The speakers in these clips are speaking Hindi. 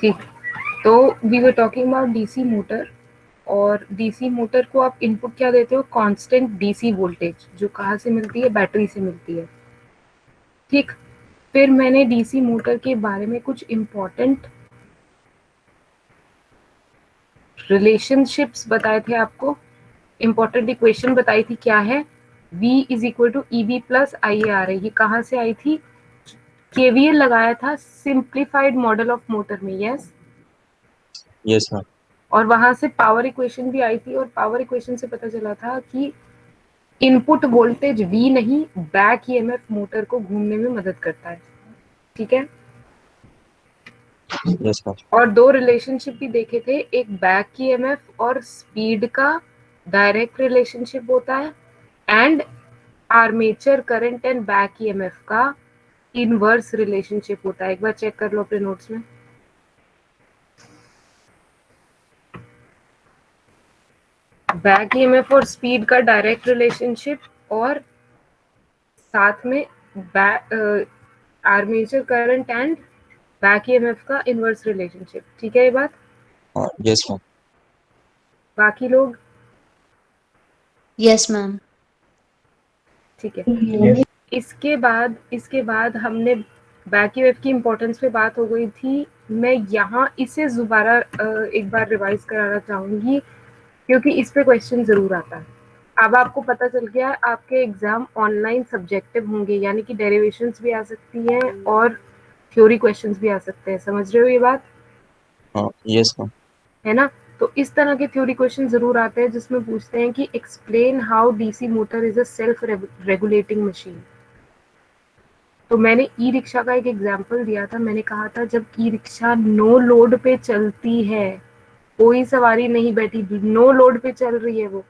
ओके, तो we were talking about DC motor, और डीसी मोटर को आप इनपुट क्या देते हो? कांस्टेंट डीसी वोल्टेज, जो कहाँ से मिलती है? बैटरी से मिलती है। ठीक, फिर मैंने डीसी मोटर के बारे में कुछ इम्पोर्टेंट रिलेशनशिप्स बताए थे आपको, इम्पोर्टेंट इक्वेशन बताई थी, क्या है? V is equal to E B plus I A R A. ये कहाँ से आई थी? केवीएल लगाया था सिंप्लीफाइड मॉडल ऑफ मोटर में। Yes yes ma'am. और वहां से पावर इक्वेशन भी आई थी, और पावर इक्वेशन से पता चला था कि इनपुट वोल्टेज V नहीं, बैक ईएमएफ मोटर को घूमने में मदद करता है। ठीक है, यस मैम। और दो रिलेशनशिप भी देखे थे, एक बैक ईएमएफ और स्पीड का डायरेक्ट रिलेशनशिप होता है, and armature current and back EMF का इनवर्स रिलेशनशिप होता है। एक बार चेक कर लो अपने नोट्स में। बैक ईएमएफ और स्पीड का डायरेक्ट रिलेशनशिप, और साथ में armature current and back EMF का इनवर्स रिलेशनशिप। ठीक है ये बात? Yes ma'am. बाकी लोग? Yes ma'am. ठीक है, इसके बाद हमने बैक ईएमएफ की इम्पोर्टेंस पे बात हो गई थी। मैं यहाँ इसे दोबारा एक बार रिवाइज कराना चाहूंगी, क्योंकि इस पे क्वेश्चन जरूर आता है। अब आपको पता चल गया है आपके एग्जाम ऑनलाइन सब्जेक्टिव होंगे, यानी कि डेरिवेशंस भी आ सकती हैं और थ्योरी क्वेश्चंस भी आ सकते हैं। समझ रहे हो ये बात? Yes ma'am. है ना? तो इस तरह के थ्योरी क्वेश्चन जरूर आते हैं, जिसमें पूछते हैं कि explain how DC motor is a self regulating machine. तो मैंने ई रिक्शा का एक एग्जाम्पल दिया था। मैंने कहा था जब ई रिक्शा नो लोड पे चलती है, कोई सवारी नहीं बैठी, नो लोड पे चल रही है वो,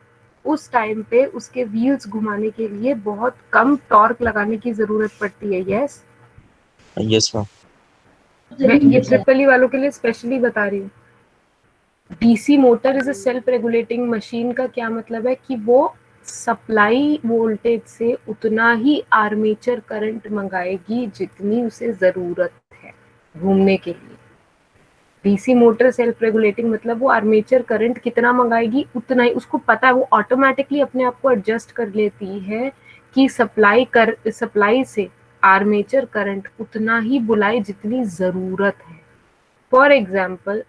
उस टाइम पे उसके व्हील्स घुमाने के लिए बहुत कम टॉर्क लगाने की जरूरत पड़ती है। Yes yes ma'am. मैं ये ट्रिपल ई वालों के लिए स्पेशली बता रही हूँ। DC motor is a self regulating machine का क्या मतलब है? कि वो सप्लाई वोल्टेज से उतना ही आर्मेचर करंट मंगाएगी जितनी उसे जरूरत है घूमने के लिए। डीसी मोटर सेल्फ रेगुलेटिंग मतलब वो आर्मेचर करंट कितना मंगाएगी उतना ही, उसको पता है, वो ऑटोमेटिकली अपने आप को एडजस्ट कर लेती है कि सप्लाई से आर्मेचर करंट उतना ही बुलाए जितनी जरूरत है। फॉर एग्जाम्पल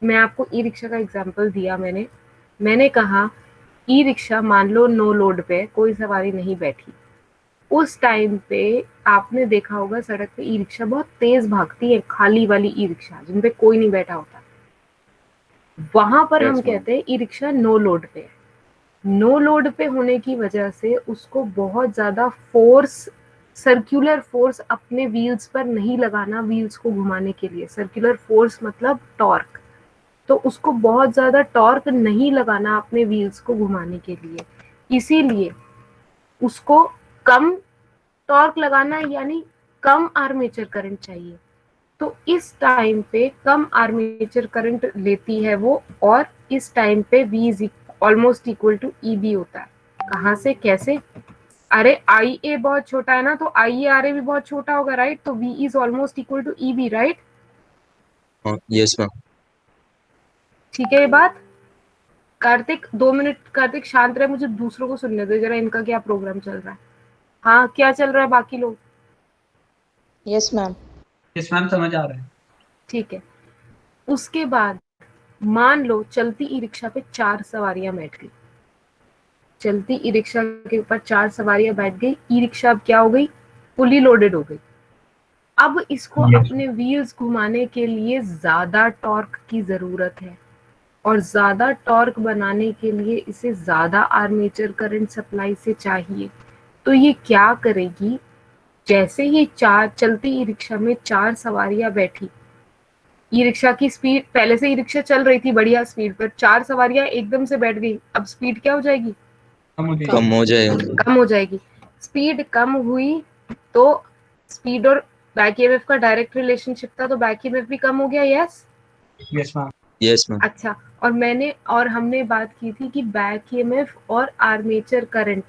मैं आपको ई रिक्शा का एग्जाम्पल दिया। मैंने कहा ई रिक्शा मान लो नो लोड पे कोई सवारी नहीं बैठी, उस टाइम पे आपने देखा होगा सड़क पे ई रिक्शा बहुत तेज भागती है, खाली वाली ई रिक्शा जिनपे कोई नहीं बैठा होता। वहां पर हम कहते हैं ई रिक्शा नो लोड पे है। नो लोड पे होने की वजह से उसको बहुत ज्यादा फोर्स, सर्कुलर फोर्स अपने व्हील्स पर नहीं लगाना व्हील्स को घुमाने के लिए। सर्कुलर फोर्स मतलब टॉर्क, तो उसको बहुत ज्यादा टॉर्क नहीं लगाना अपने व्हील्स को घुमाने के लिए, इसीलिए उसको कम टॉर्क लगाना है, यानी कम आर्मेचर करंट चाहिए। तो इस टाइम पे कम आर्मेचर करंट लेती है वो, और इस टाइम पे V is almost equal to EB होता है। कहाँ से, कैसे? अरे IA बहुत छोटा है ना, तो IARA भी बहुत छोटा होगा, राइट? तो V is almost equal to EB, right? Yes ma'am. ठीक है ये बात? कार्तिक 2 मिनट, कार्तिक शांत रहे, मुझे दूसरों को सुनने दे जरा, इनका क्या प्रोग्राम चल रहा है। हाँ क्या चल रहा है बाकी लोग? Yes ma'am. यस मैम, समझ आ रहा है। ठीक है, उसके बाद मान लो चलती ई रिक्शा पे 4 सवारियां बैठ गई। चलती ई रिक्शा के ऊपर 4 सवारियां बैठ गई। ई रिक्शा अब क्या हो गई? फुली लोडेड हो गई। अब इसको अपने व्हील्स घुमाने के लिए ज्यादा टॉर्क की जरूरत है, और ज्यादा टॉर्क बनाने के लिए इसे ज्यादा आर्मेचर करंट सप्लाई से चाहिए। तो ये क्या करेगी? जैसे ही चलती ई रिक्शा में 4 सवारियां बैठी, ई रिक्शा की स्पीड, पहले से ई रिक्शा चल रही थी बढ़िया स्पीड पर, 4 सवारियां एकदम से बैठ गई, अब स्पीड क्या हो जाएगी? कम हो जाएगा। कम हो जाएगी। स्पीड कम हुई तो स्पीड और बैक ईएमएफ का डायरेक्ट रिलेशनशिप था, तो बैक ईएमएफ भी कम हो गया। Yes yes ma'am. Yes ma'am. अच्छा, और हमने बात की थी कि बैक ईएमएफ और आर्मेचर करंट,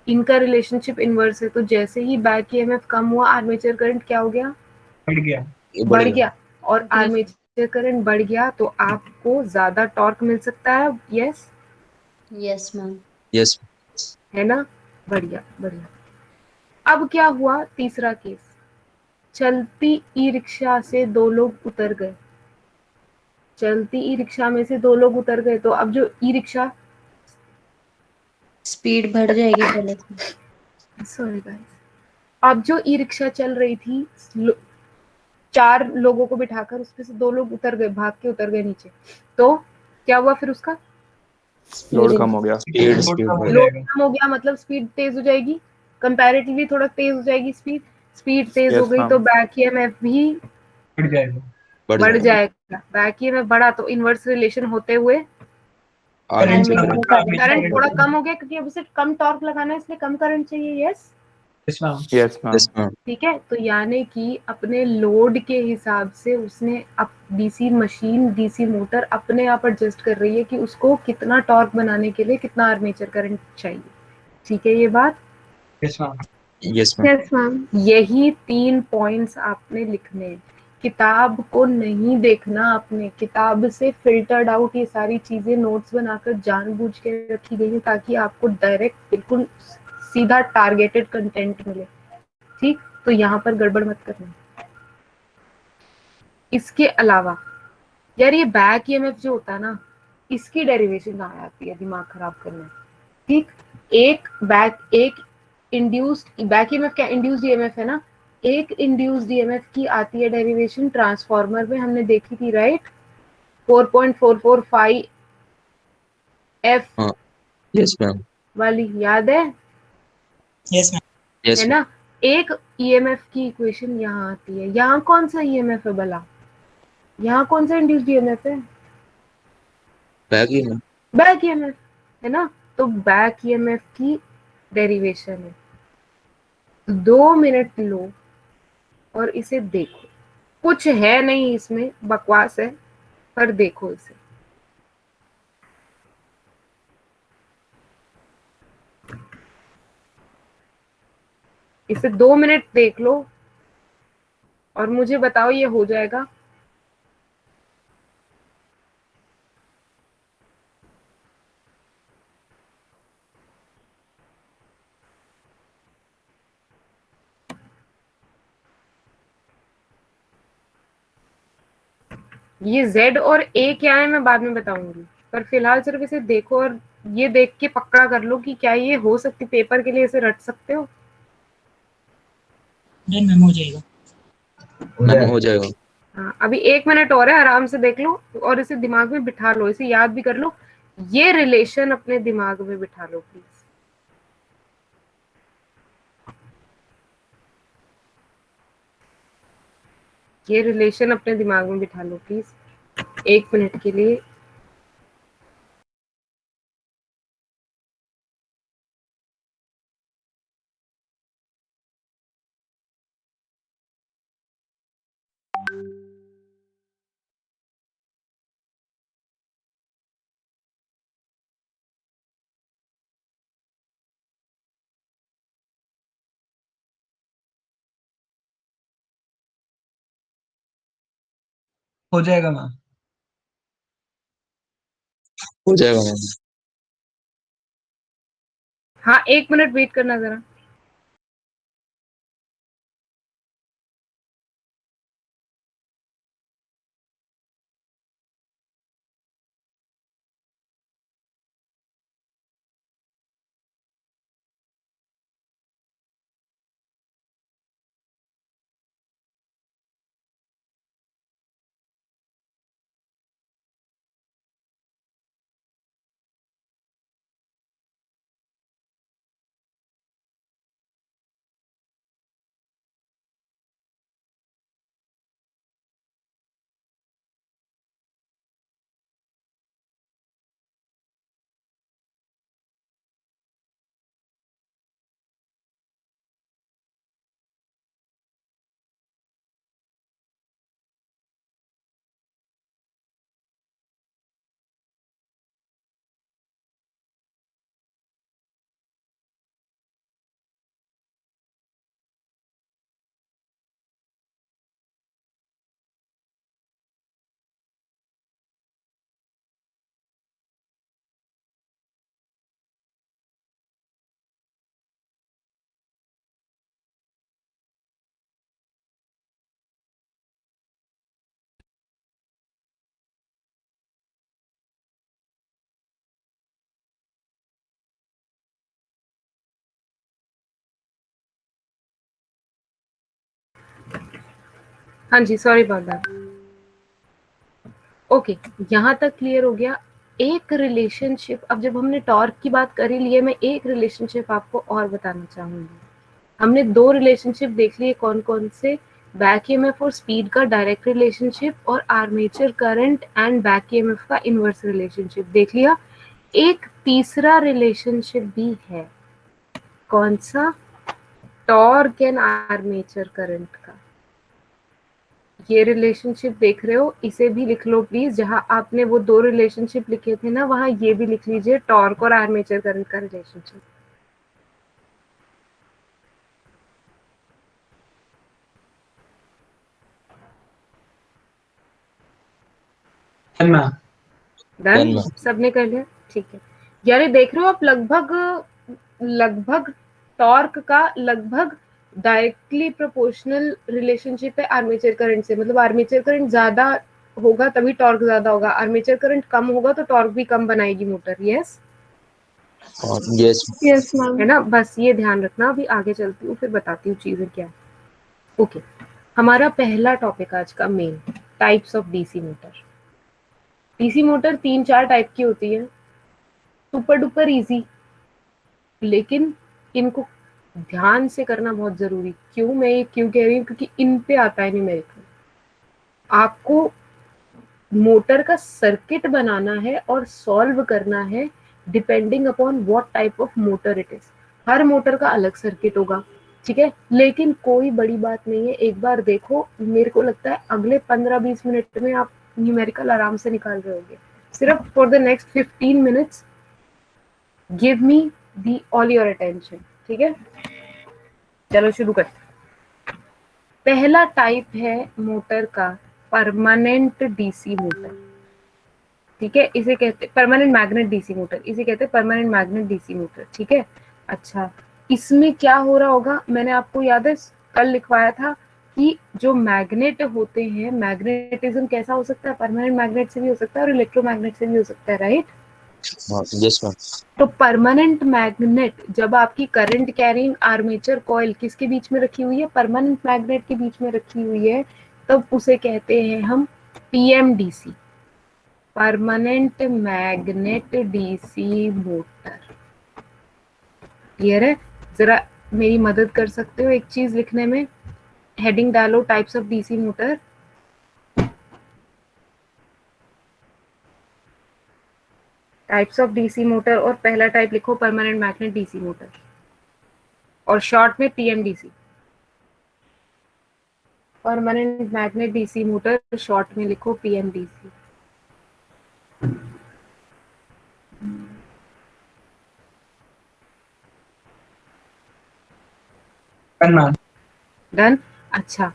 इनका रिलेशनशिप इनवर्स है। तो जैसे ही बैक ईएमएफ कम हुआ, आर्मेचर करंट क्या हो गया? बढ़ गया। बढ़ गया, और आर्मेचर करंट बढ़ गया तो आपको ज्यादा टॉर्क मिल सकता है। Yes Yes, ma'am. यस है ना, बढ़िया बढ़िया। अब क्या हुआ, तीसरा केस, चलती ई रिक्शा से दो लोग उतर गए, चलती ई रिक्शा में से दो लोग उतर गए, तो अब जो ई रिक्शा, स्पीड बढ़ जाएगी पहले से। सॉरी गाइस, अब जो ई रिक्शा चल रही थी, चार लोगों को बिठाकर उसमें से दो लोग उतर गए, भाग के उतर गए नीचे, तो क्या हुआ फिर उसका, लोड कम हो गया। स्पीड लोड कम हो लोड जाएगा। कम हो गया, मतलब स्पीड तेज हो जाएगी, कंपैरेटिवली थोड़ा तेज हो जाएगी स्पीड, स्पीड तेज हो Yes, गई ma'am. तो बैक ईएमएफ भी बढ़ जाएगा। बढ़ जाएगा। बैक ईएमएफ बढ़ा तो इनवर्स रिलेशन होते हुए armature Armature current current current थोड़ा बढ़ेगा। कम हो गया, क्योंकि अब उसे कम टॉर्क लगाना है, इसलिए कम करंट चाहिए। Yes yes ma'am. Yes, ma'am. Yes ma'am ठीक है, तो यानी कि अपने लोड के हिसाब से उसने अब डीसी मशीन, डीसी मोटर अपने आप एडजस्ट कर रही है कि उसको कितना टॉर्क बनाने के लिए कितना आर्मेचर करंट चाहिए। ठीक है ये बात। Yes ma'am. Yes ma'am yes ma'am. यही 3 पॉइंट्स आपने लिखने हैं, किताब को नहीं देखना, आपने किताब से फिल्टर्ड आउट ये सारी चीजें नोट्स बनाकर जानबूझ के रखी गई है ताकि आपको डायरेक्ट बिल्कुल सीधा टारगेटेड कंटेंट मिले। ठीक, तो यहाँ पर गड़बड़ मत करना। इसके अलावा यार ये बैक ईएमएफ जो होता है ना, इसकी डेरिवेशन कहाँ आती है दिमाग खराब करने। ठीक, एक इंड्यूस्ड बैक ईएमएफ क्या, इंड्यूस्ड ईएमएफ है ना, एक इंड्यूस्ड ईएमएफ की आती है डेरिवेशन ट्रांसफार्मर में, हमने देखी थी राइट, 4.445 एफ हाँ यस मैम वाली, याद है? Yes ma'am. यस है ना, एक ईएमएफ की इक्वेशन यहाँ आती है। यहाँ कौन सा ईएमएफ है भला, यहाँ कौन सा इंड्यूस्ड ईएमएफ है? बैक ही मैम बैक ईएमएफ है ना, तो बैक ईएमएफ की डेरिवेशन है। 2 मिनट लो और इसे देखो, कुछ है नहीं इसमें, बकवास है, पर देखो इसे। इसे 2 मिनट देख लो और मुझे बताओ ये हो जाएगा? ये Z और A क्या है मैं बाद में बताऊंगी, पर फिलहाल सिर्फ इसे देखो और ये देख के पक्का कर लो कि क्या ये हो सकती, पेपर के लिए इसे रट सकते हो। मैम हो जाएगा। मैम हो जाएगा हाँ, अभी 1 मिनट और है, आराम से देख लो और इसे दिमाग में बिठा लो, इसे याद भी कर लो, ये रिलेशन अपने दिमाग में बिठा लो प्लीज। ये रिलेशन अपने दिमाग में बिठा लो प्लीज, 1 मिनट के लिए। हो जाएगा मैम। हो जाएगा मैम हाँ 1 मिनट वेट करना जरा। हाँ जी, सॉरी अबाउट दैट। ओके, यहाँ तक क्लियर हो गया। एक रिलेशनशिप, अब जब हमने टॉर्क की बात करी ली है, मैं एक रिलेशनशिप आपको और बताना चाहूंगी। हमने 2 रिलेशनशिप देख लिए, कौन कौन से? बैक ईएमएफ और स्पीड का डायरेक्ट रिलेशनशिप और armature current and back EMF का इनवर्स रिलेशनशिप देख लिया। एक तीसरा रिलेशनशिप भी है, कौन सा? टॉर्क एंड आर्मेचर करंट का। ये रिलेशनशिप देख रहे हो, इसे भी लिख लो प्लीज। जहां आपने वो 2 रिलेशनशिप लिखे थे ना, वहां ये भी लिख लीजिए, टॉर्क और आर्मेचर करंट का relationship. Done ma'am. Done, Done, ma'am. सबने कर लिया, ठीक है। यानी देख रहे हो आप, लगभग लगभग टॉर्क का लगभग डायरेक्टली प्रोपोर्शनल रिलेशनशिप है आर्मेचर करंट से। मतलब आर्मेचर करंट ज्यादा होगा तभी टॉर्क ज्यादा होगा, आर्मेचर करंट कम होगा तो टॉर्क भी कम बनाएगी motor. Yes Yes. Yes ma'am. है ना, बस ये ध्यान रखना। अभी आगे चलती हूँ, फिर बताती हूँ चीजें क्या है। ओके, हमारा पहला टॉपिक आज का main, types of DC motor. DC motor 3-4 type की होती है, सुपर डुपर इजी, लेकिन इनको ध्यान से करना बहुत जरूरी। क्यों मैं ये क्यों कह रही हूँ? क्योंकि इन पे आता है न्यूमेरिकल। आपको मोटर का सर्किट बनाना है और सॉल्व करना है depending upon what type of motor it is. Her motor का अलग सर्किट होगा, ठीक है, लेकिन कोई बड़ी बात नहीं है। एक बार देखो, मेरे को लगता है अगले 15-20 मिनट में आप न्यूमेरिकल आराम से निकाल रहे होगे। सिर्फ for the next 15 minutes give me the all your attention, ठीक है। चलो शुरू करते हैं। पहला टाइप है मोटर का परमानेंट डीसी मोटर, ठीक है। इसे कहते परमानेंट मैग्नेट डीसी मोटर, इसे कहते हैं परमानेंट मैग्नेट डीसी मोटर, ठीक है। अच्छा, इसमें क्या हो रहा होगा, मैंने आपको याद है कल लिखवाया था कि जो मैग्नेट होते हैं, मैग्नेटिज्म कैसा हो सकता है? परमानेंट मैग्नेट से भी हो सकता है और इलेक्ट्रोमैग्नेट से भी हो सकता है, राइट? Yes, ma'am. तो परमानेंट मैग्नेट, जब आपकी करंट कैरिंग आर्मेचर कॉइल किसके बीच में रखी हुई है? परमानेंट मैग्नेट के बीच में रखी हुई है, तब उसे कहते हैं हम PMDC, permanent magnet DC motor. Clear है? जरा मेरी मदद कर सकते हो एक चीज लिखने में? हेडिंग डालो, types of DC motor. Types of DC motor, और पहला टाइप लिखो परमानेंट मैग्नेट डीसी मोटर, और शॉर्ट में PMDC, permanent magnet DC motor, short में लिखो पीएमडीसी। Done ma'am. डन। अच्छा,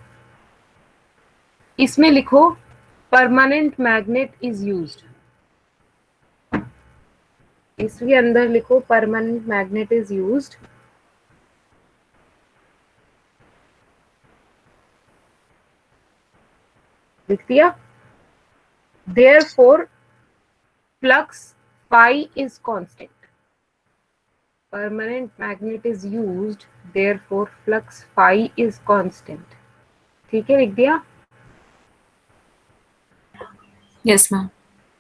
इसमें लिखो परमानेंट मैग्नेट इज यूज्ड, इसके अंदर लिखो परमानेंट मैग्नेट इज यूज्ड लिख दिया। Therefore flux phi is constant, permanent magnet is used, therefore flux phi is constant, ठीक है, लिख दिया। Yes ma'am.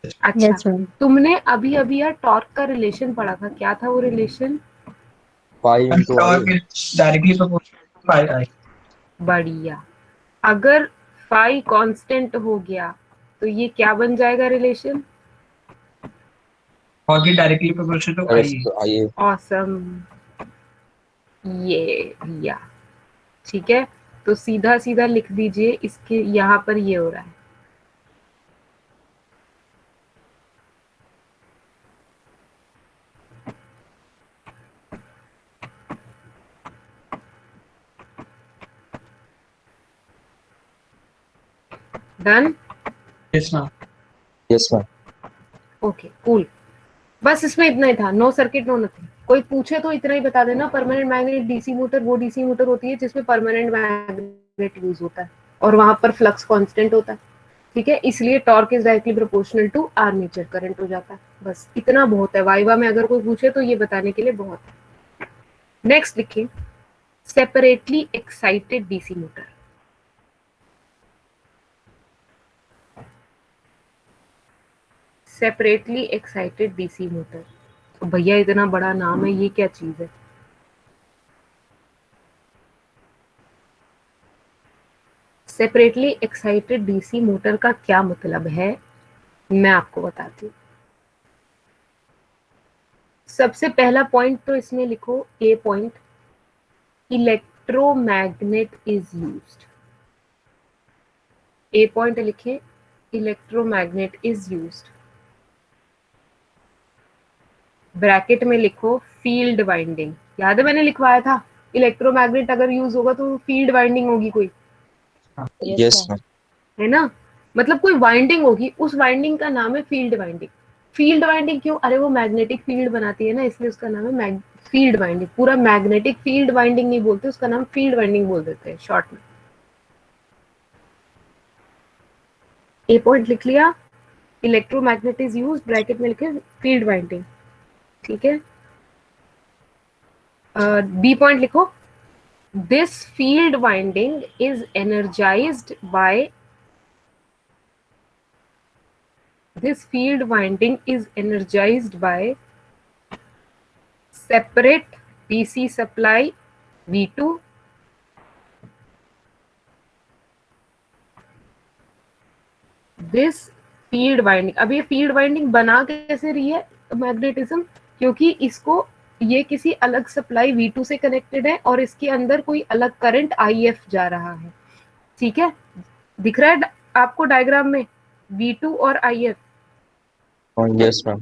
अच्छा, यस मैम। तुमने अभी अभी यार टॉर्क का रिलेशन पढ़ा था, क्या था वो रिलेशन? Pi into torque I. Is directly proportional to pi I. बढ़िया। अगर फाई कांस्टेंट हो गया तो ये क्या बन जाएगा relation? Torque is directly proportional to Yes, I. I. Awesome, ये भैया, ठीक है। तो सीधा सीधा लिख दीजिए, इसके यहाँ पर ये हो रहा है। Done. Yes ma'am. Yes, ma'am. Okay cool, बस इसमें इतना ही था। No circuit no nothing. कोई पूछे तो इतना ही बता देना, परमानेंट मैग्नेट डीसी मोटर वो डीसी मोटर होती है जिसमें परमानेंट मैग्नेट यूज होता है और वहां पर फ्लक्स कांस्टेंट होता है, ठीक है। इसलिए torque is directly proportional to armature current हो जाता है। बस इतना बहुत है, वाइवा में अगर कोई पूछे तो ये बताने के लिए बहुत है। नेक्स्ट लिखिए, separately excited DC motor. Separately excited DC motor. तो भैया इतना बड़ा नाम है, ये क्या चीज है? सेपरेटली एक्साइटेड डीसी मोटर का क्या मतलब है, मैं आपको बताती हूँ। सबसे पहला पॉइंट तो इसमें लिखो, A point, electromagnet is used. A point लिखे, इलेक्ट्रोमैग्नेट इज यूज्ड। ब्रैकेट में लिखो फील्ड वाइंडिंग। याद है मैंने लिखवाया था, इलेक्ट्रोमैग्नेट अगर यूज होगा तो फील्ड वाइंडिंग होगी कोई, Yes, Yes, ma'am. ma'am. है ना? मतलब कोई वाइंडिंग होगी, उस वाइंडिंग का नाम है फील्ड वाइंडिंग। फील्ड वाइंडिंग क्यों? अरे वो मैग्नेटिक फील्ड बनाती है ना, इसलिए उसका नाम है फील्ड वाइंडिंग। पूरा मैग्नेटिक फील्ड वाइंडिंग नहीं बोलते, उसका नाम फील्ड वाइंडिंग बोल देते हैं शॉर्ट में। ए पॉइंट लिख लिया, इलेक्ट्रोमैग्नेट इज यूज, ब्रैकेट में लिखे फील्ड वाइंडिंग। ठीक है। बी पॉइंट लिखो, this field winding is energised by, this field winding is energized by separate DC supply V2 this field winding. अब ये फील्ड वाइंडिंग बना कैसे रही है मैग्नेटिज्म? क्योंकि इसको, ये किसी अलग सप्लाई V2 से कनेक्टेड है और इसके अंदर कोई अलग करंट IF जा रहा है। ठीक है, दिख रहा है आपको डायग्राम में V2 और IF, Yes, ma'am.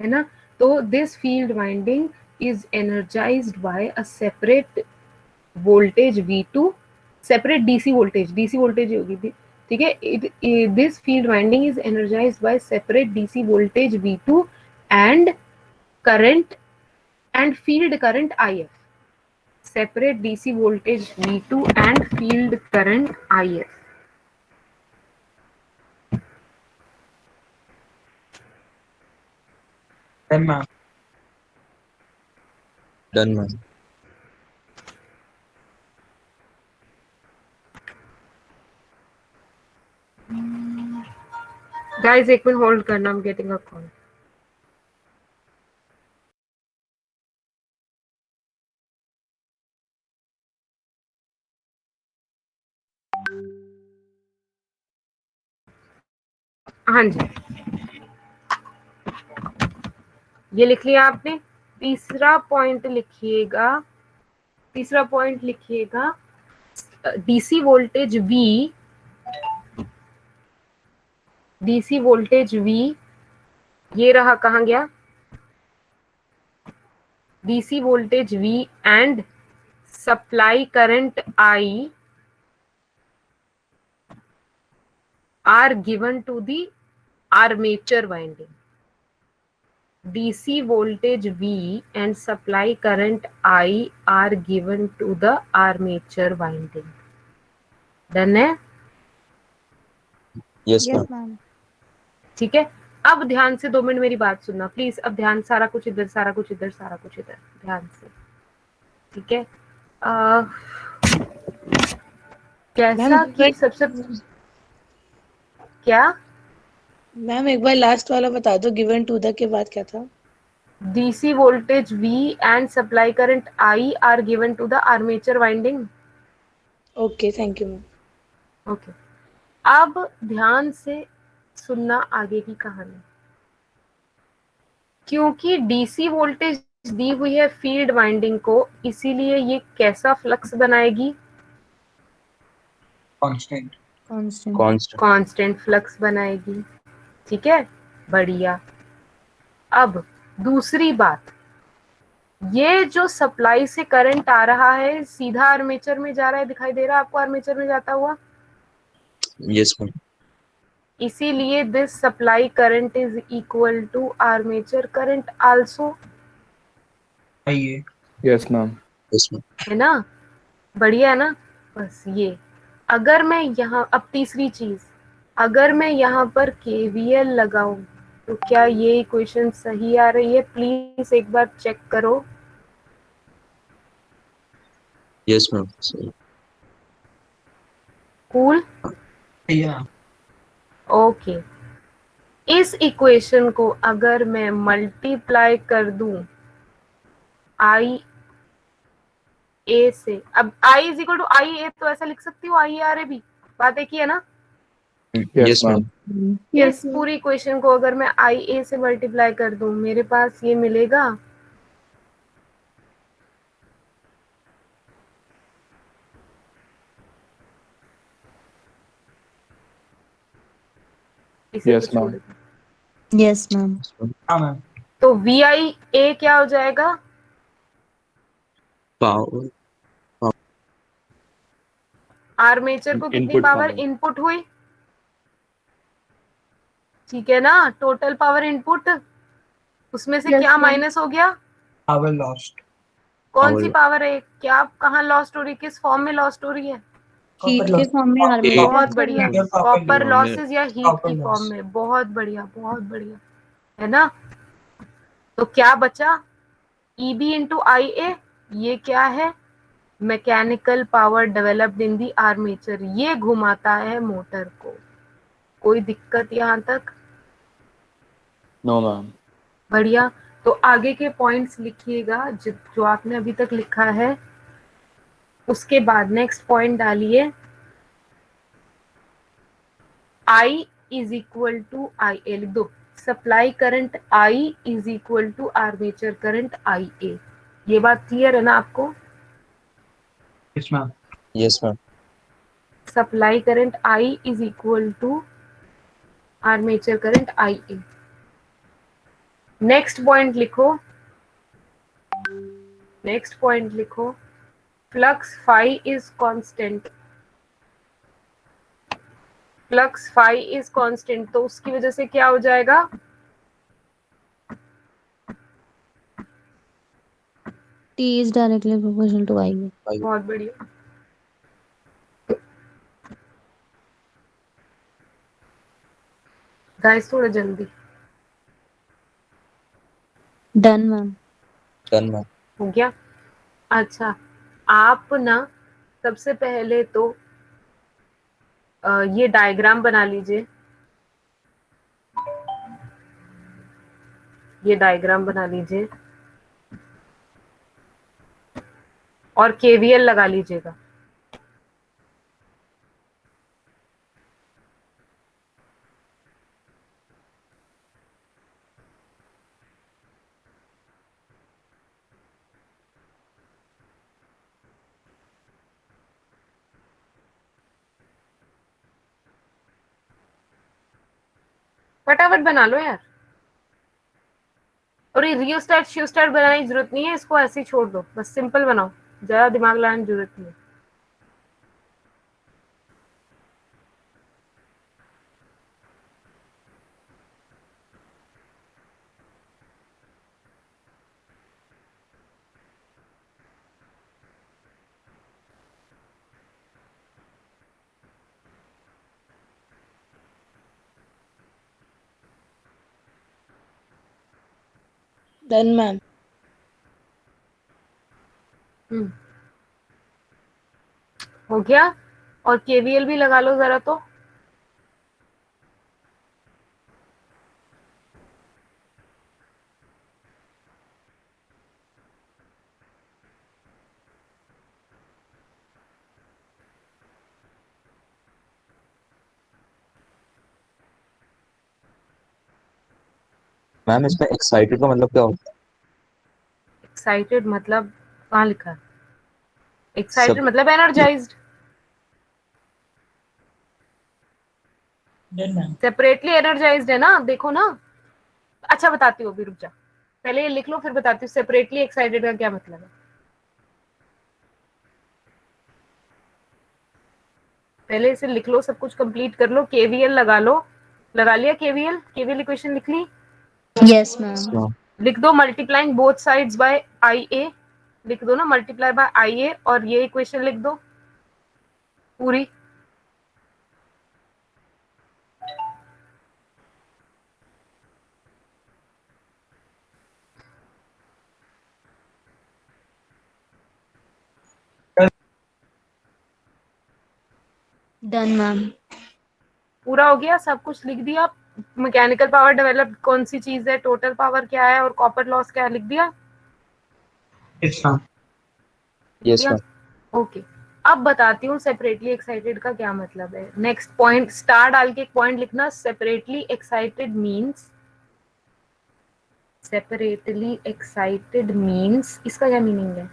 है ना? तो this field winding is energised by a separate voltage V2, separate DC voltage होगी थी। ठीक है, this field winding is energised by separate DC voltage V2 and current and field current IF। Separate DC voltage V2 and field current IF। Then, ma'am. Done, ma'am. Guys एक मिनट होल्ड करना, I am getting a call. हाँ जी, ये लिख लिया आपने। तीसरा पॉइंट लिखिएगा, तीसरा पॉइंट लिखिएगा, DC voltage V, DC voltage V, ये रहा, कहाँ गया? DC voltage V and supply current I are given to the armature winding. DC voltage V and supply current I are given to the armature winding. Done है? Yes, Yes, ma'am. ma'am. ठीक है। अब ध्यान से 2 मिनट मेरी बात सुनना प्लीज। अब ध्यान, सारा कुछ इधर, सारा कुछ इधर, सारा कुछ इधर, ध्यान से। ठीक है। कैसा मैम कि सबसे क्या? मैम एक बार लास्ट वाला बता दो, गिवन टू द के बाद क्या था? DC voltage V and supply current I are given to the armature winding. Okay, thank you ma'am. Okay, अब ध्यान से सुनना आगे की कहानी। क्योंकि डीसी वोल्टेज दी हुई है फील्ड वाइंडिंग को, इसीलिए ये कैसा फ्लक्स बनाएगी? Constant. Constant. Constant. Constant flux बनाएगी। ठीक है, बढ़िया। अब दूसरी बात, ये जो सप्लाई से करंट आ रहा है सीधा आर्मेचर में जा रहा है, दिखाई दे रहा है आपको आर्मेचर में जाता हुआ? Yes, ma'am. इसीलिए this supply current is equal to armature current also, IA. Yes, ma'am. Yes, ma'am. है ना? बढ़िया है ना? बस ये, अगर मैं यहाँ, अब तीसरी चीज, अगर मैं यहाँ पर KVL लगाऊं तो क्या ये इक्वेशन सही आ रही है? प्लीज एक बार चेक करो। Yes, ma'am. So, cool? Yeah. Okay. इस इक्वेशन को अगर मैं मल्टीप्लाई कर दूं आई ए से, अब आई इज इक्वल टू आई ए, तो ऐसा लिख सकती हूँ आई आर ए भी, बात एक ही है ना। Yes, ma'am. इस पूरी इक्वेशन को अगर मैं आई ए से मल्टीप्लाई कर दूं, मेरे पास ये मिलेगा इसे Yes, तो छोड़ ma'am. दो। Yes ma'am. हाँ मैम। तो वी आई ए क्या हो जाएगा, Power. आर्मेचर को कितनी Input पावर form में। इनपुट हुई, ठीक है ना, टोटल पावर इनपुट, उसमें से क्या माइनस हो गया, पावर लॉस्ट। कौन सी Power. पावर है, क्या कहाँ लॉस्ट हो रही है, किस फॉर्म में लॉस्ट हो रही है, हीट के फॉर्म में आर्मेचर बहुत लॉस बढ़िया, हो रहा है। कॉपर में- लॉसेस या हीट copper की loss। फॉर्म में, बहुत बढ़िया बहुत बढ़िया, है ना। तो क्या बचा, ईबी इंटू आई ए, ये क्या है, mechanical power developed in the armature, ये घुमाता है मोटर को। कोई दिक्कत यहाँ तक, No, ma'am. बढ़िया। तो आगे के पॉइंट्स लिखिएगा जो आपने अभी तक लिखा है, उसके बाद नेक्स्ट पॉइंट डालिए, I is equal to I A लिख दो, supply current I is equal to armature current I A. ये बात क्लियर है ना आपको, yes ma'am. Yes, ma'am. Supply current I is equal to armature current I A. Next point लिखो, नेक्स्ट पॉइंट लिखो, flux phi is constant, flux phi is constant, तो उसकी वजह से क्या हो जाएगा, T is directly proportional to I. बहुत बढ़िया। गाइस थोड़ा जल्दी, डन मैम। Done, ma'am. हो गया। अच्छा, आप ना सबसे पहले तो ये डायग्राम बना लीजिए, ये डायग्राम बना लीजिए और केवीएल लगा लीजिएगा। फटाफट बना लो यार, और ये रियोस्टेट शियोस्टेट बनाने की जरूरत नहीं है, इसको ऐसे ही छोड़ दो, बस सिंपल बनाओ, ज्यादा दिमाग लगाने की जरूरत नहीं है। Done ma'am. हो गया, और केवीएल भी लगा लो जरा तो। मैम इसमें एक्साइटेड का मतलब क्या होता एक्साइटेड मतलब कहाँ लिखा है, है? एक्साइटेड सब मतलब energised, done ma'am. Separately energised है ना, देखो ना। अच्छा बताती हूँ, अभी रुक जा, पहले ये लिख लो फिर बताती हूँ सेपरेटली एक्साइटेड का क्या मतलब है। पहले इसे लिख लो, सब कुछ कंप्लीट कर लो, केवीएल लगा लो, लगा लिया केवीएल, केवीएल इक्वेशन लिख ली, यस मैम। लिख दो multiplying both sides by I A, लिख दो ना मल्टीप्लाई बाय आई ए, और ये इक्वेशन लिख दो पूरी। Done ma'am. पूरा हो गया, सब कुछ लिख दिया, मैकेनिकल पावर डेवलप्ड कौन सी चीज है, टोटल पावर क्या है और कॉपर लॉस क्या है, लिख दिया? Yes, ma'am. Yes, ma'am. Okay, अब बताती हूँ सेपरेटली एक्साइटेड का क्या मतलब है। नेक्स्ट पॉइंट, स्टार डाल के एक पॉइंट लिखना, separately excited means, separately excited means इसका क्या मीनिंग है?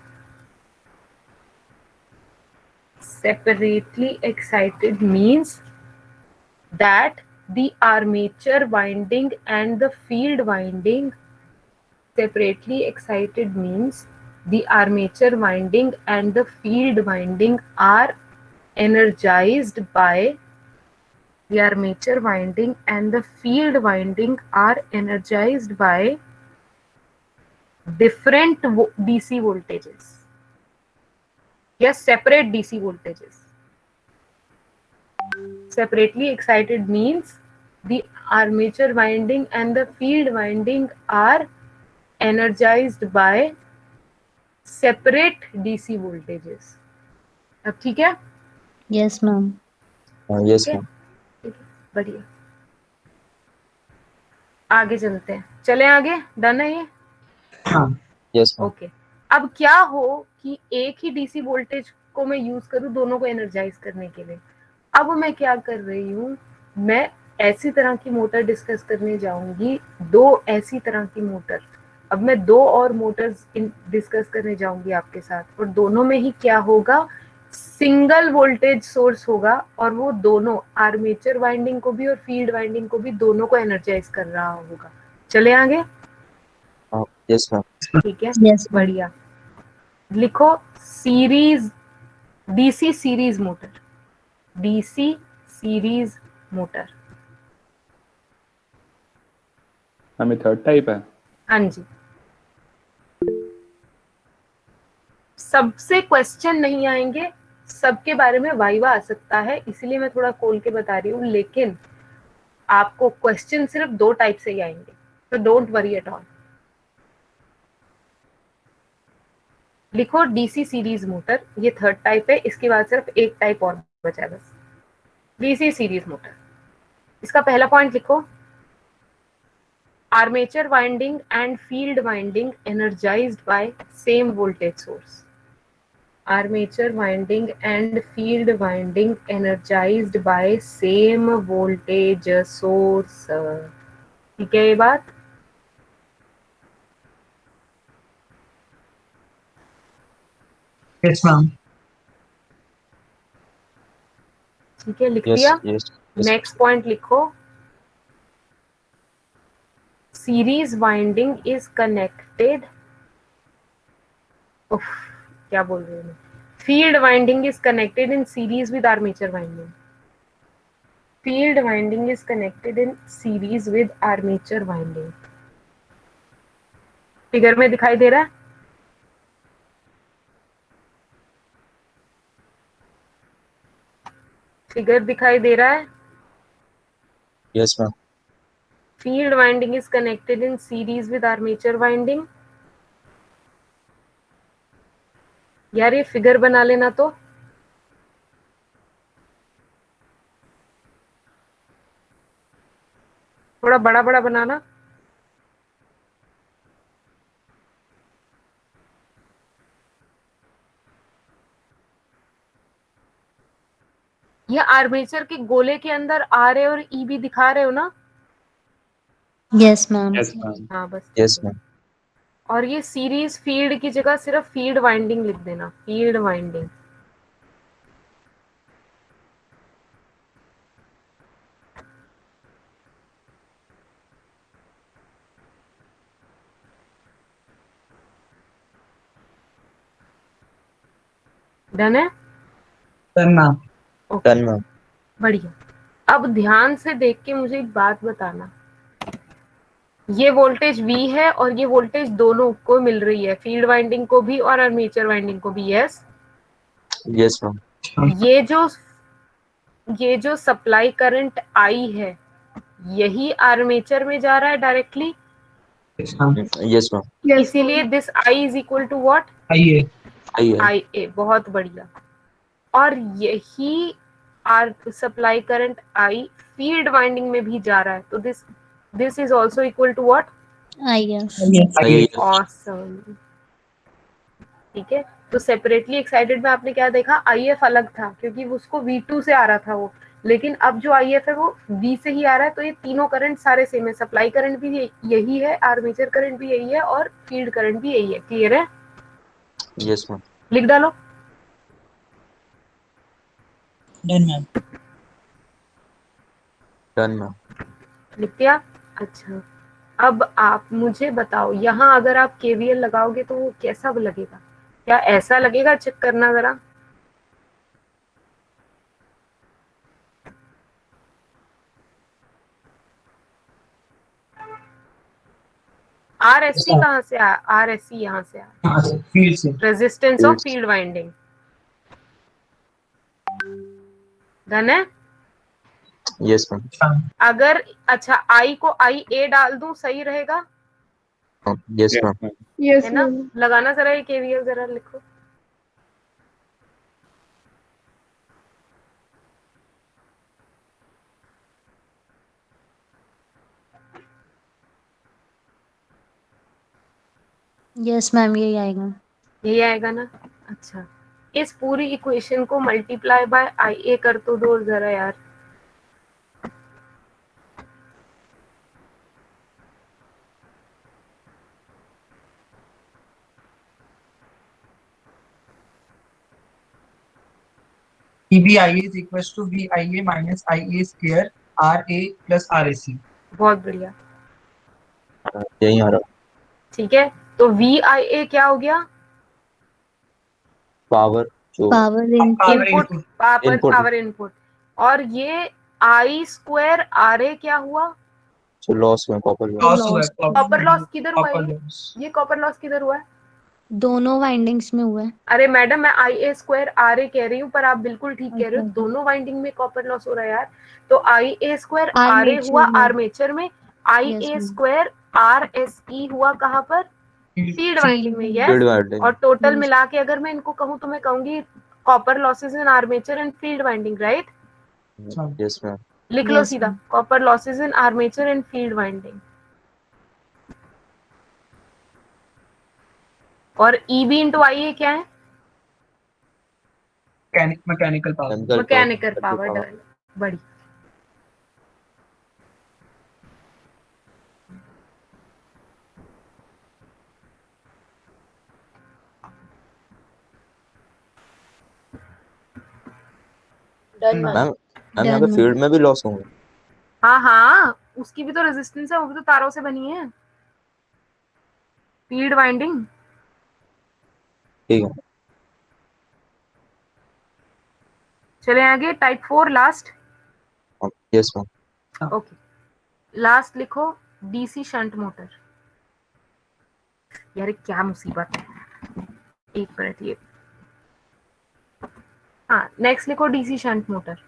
Separately excited means that the armature winding and the field winding, separately excited means the armature winding and the field winding are energized by, the armature winding and the field winding are energized by different DC voltages. Yes, separate DC voltages. Separately excited means the armature winding and the field winding are energized by separate DC voltages. अब ठीक है? Yes, ma'am. Yes, ठीक है? ma'am. ठीक है, बढ़िया। आगे चलते हैं, चले आगे, डन है ये? Ma'am. Yes, ma'am. ओके, अब क्या हो कि एक ही डीसी वोल्टेज को मैं यूज करूं दोनों को एनर्जाइज करने के लिए। अब मैं क्या कर रही हूँ, मैं ऐसी तरह की मोटर डिस्कस करने जाऊंगी, दो ऐसी तरह की मोटर। अब मैं दो और मोटर्स डिस्कस करने जाऊंगी आपके साथ, और दोनों में ही क्या होगा, सिंगल वोल्टेज सोर्स होगा, और वो दोनों आर्मेचर वाइंडिंग को भी और फील्ड वाइंडिंग को भी दोनों को एनर्जाइज कर रहा होगा। चले आगे? Yes, ma'am. ठीक है, Yes, ma'am. बढ़िया। लिखो series, DC series motor, DC series motor. हमें थर्ड टाइप है। हाँ जी, सबसे क्वेश्चन नहीं आएंगे, सबके बारे में वाइवा आ सकता है, इसलिए मैं थोड़ा खोल के बता रही हूँ, लेकिन आपको क्वेश्चन सिर्फ दो टाइप से ही आएंगे, तो डोंट वरी एट ऑल। लिखो डीसी सीरीज मोटर, ये थर्ड टाइप है, इसके बाद सिर्फ एक टाइप और बचा है बस, डीसी सीरीज मोटर। इसका पहला पॉइंट लिखो, armature winding and field winding energized by same voltage source. Armature winding and field winding energized by same voltage source. ठीक है ये बात? Yes, ma'am. ठीक है, लिख Yes, दिया? yes. Yes. नेक्स्ट पॉइंट लिखो, सीरीज वाइंडिंग इज कनेक्टेड, क्या बोल रही हूँ, field winding is connected in series with armature winding, field winding is connected in series with armature winding. Figure में दिखाई दे रहा है? फिगर दिखाई दे रहा है? Yes, ma'am. Field winding is connected in series with armature winding। यार ये फिगर बना लेना, तो थोड़ा बड़ा बड़ा बनाना। ये आर्मेचर के गोले के अंदर आर ए और ई भी दिखा रहे हो ना? Yes, ma'am. Yes ma'am. हाँ बस। Yes, ma'am. और ये सीरीज फील्ड की जगह सिर्फ फील्ड वाइंडिंग लिख देना, फील्ड वाइंडिंग। डन है? Done, ma'am. Done, ma'am. बढ़िया। अब ध्यान से देख के मुझे एक बात बताना, ये वोल्टेज V है और ये वोल्टेज दोनों को मिल रही है, फील्ड वाइंडिंग को भी और आर्मेचर वाइंडिंग को भी। यस? Yes, ma'am. ये जो सप्लाई करंट आई है, यही आर्मेचर में जा रहा है directly, Yes, ma'am. Yes, ma'am. इसीलिए this I is equal to what, IA I am. IA। बहुत बढ़िया। और यही are supply current I field winding में भी जा रहा है, तो this is also equal to what? IF. IF. ऑसम। ठीक है, तो सेपरेटली एक्साइटेड में आपने क्या देखा, IF अलग था क्योंकि उसको V2 से आ रहा था वो, लेकिन अब जो IF है वो V से ही आ रहा है, तो ये तीनों करंट सारे सेम है, सप्लाई करंट भी यही है, आर्मेचर करंट भी यही है और फील्ड करंट भी यही है। क्लियर है? Yes, ma'am. लिख डालो। Done ma'am. Done, ma'am. लिख दिया? अच्छा, अब आप मुझे बताओ, यहाँ अगर आप KVL लगाओगे तो वो कैसा लगेगा? क्या ऐसा लगेगा? चेक करना जरा। RSC कहाँ से आया? RSC यहाँ से आया, हाँ सर, फील्ड से। Resistance of Fields. Field winding. Done है? Yes, ma'am. अगर अच्छा I को IA डाल दूं सही रहेगा? Yes, Yes, ma'am. ma'am. है ना? लगाना जरा ये KVL जरा लिखो। Yes, ma'am. यही आएगा. यही आएगा ना? अच्छा, इस पूरी इक्वेशन को मल्टीप्लाई बाय IA कर तो दो जरा यार। EBIA is equals to VIA minus IA square RA plus RAC. बहुत बढ़िया। यही आ रहा. ठीक है, तो VIA क्या हो गया? Power जो Power input. Power input, input. Input. Power input. और ये I स्क्वायर RA क्या हुआ? जो loss में copper loss. Loss हुआ है, कॉपर लॉस किधर हुआ है? copper loss. ये कॉपर लॉस किधर हुआ है? दोनों वाइंडिंग्स में हुआ है. अरे मैडम, मैं IA स्क्वायर RA कह रही हूँ, पर आप बिल्कुल ठीक कह रहे हो, अच्छा. दोनों वाइंडिंग में कॉपर लॉस हो रहा है यार। तो IA स्क्वायर RA आर्मेचर हुआ में. आर्मेचर में, Yes, IA ma'am. Square RSE हुआ कहाँ पर? फील्ड वाइंडिंग में। Field. Yes, Field winding. और टोटल Yes. मिला के अगर मैं इनको कहूँ तो मैं कहूंगी copper losses in armature and field winding, right? Yes, ma'am. लिख लो Yes, सीधा, ma'am. Copper losses in armature and field winding. और EB इंटू IA क्या है? Mechanical power. Mechanical power. Done, बड़ी। Done ma'am ma'am. मैम यहाँ पे Done, फील्ड में भी लॉस होंगे. हाँ हाँ, उसकी भी तो रेजिस्टेंस है, वो भी तो तारों से बनी है, फील्ड वाइंडिंग। ठीक है. चले आगे, type 4 last. Yes, ma'am. Okay, last लिखो, DC शंट मोटर। यार क्या मुसीबत है, एक मिनट ये। हाँ, नेक्स्ट लिखो DC शंट मोटर।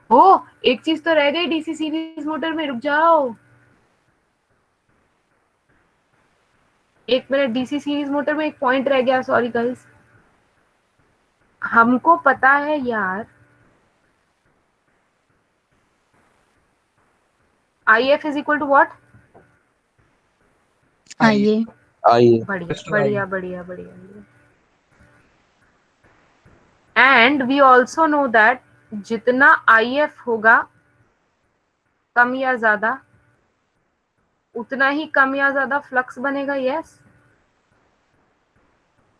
ओ, एक चीज तो रह गई DC सीरीज मोटर में, रुक जाओ एक मिनट। DC सीरीज मोटर में एक पॉइंट रह गया, सॉरी गाइस। हमको पता है यार, IF is equal to what? IA. IA. बढ़िया Just बढ़िया बढ़िया बढ़िया। And we also know that जितना IF होगा कम या ज्यादा, उतना ही कम या ज्यादा फ्लक्स बनेगा। Yes,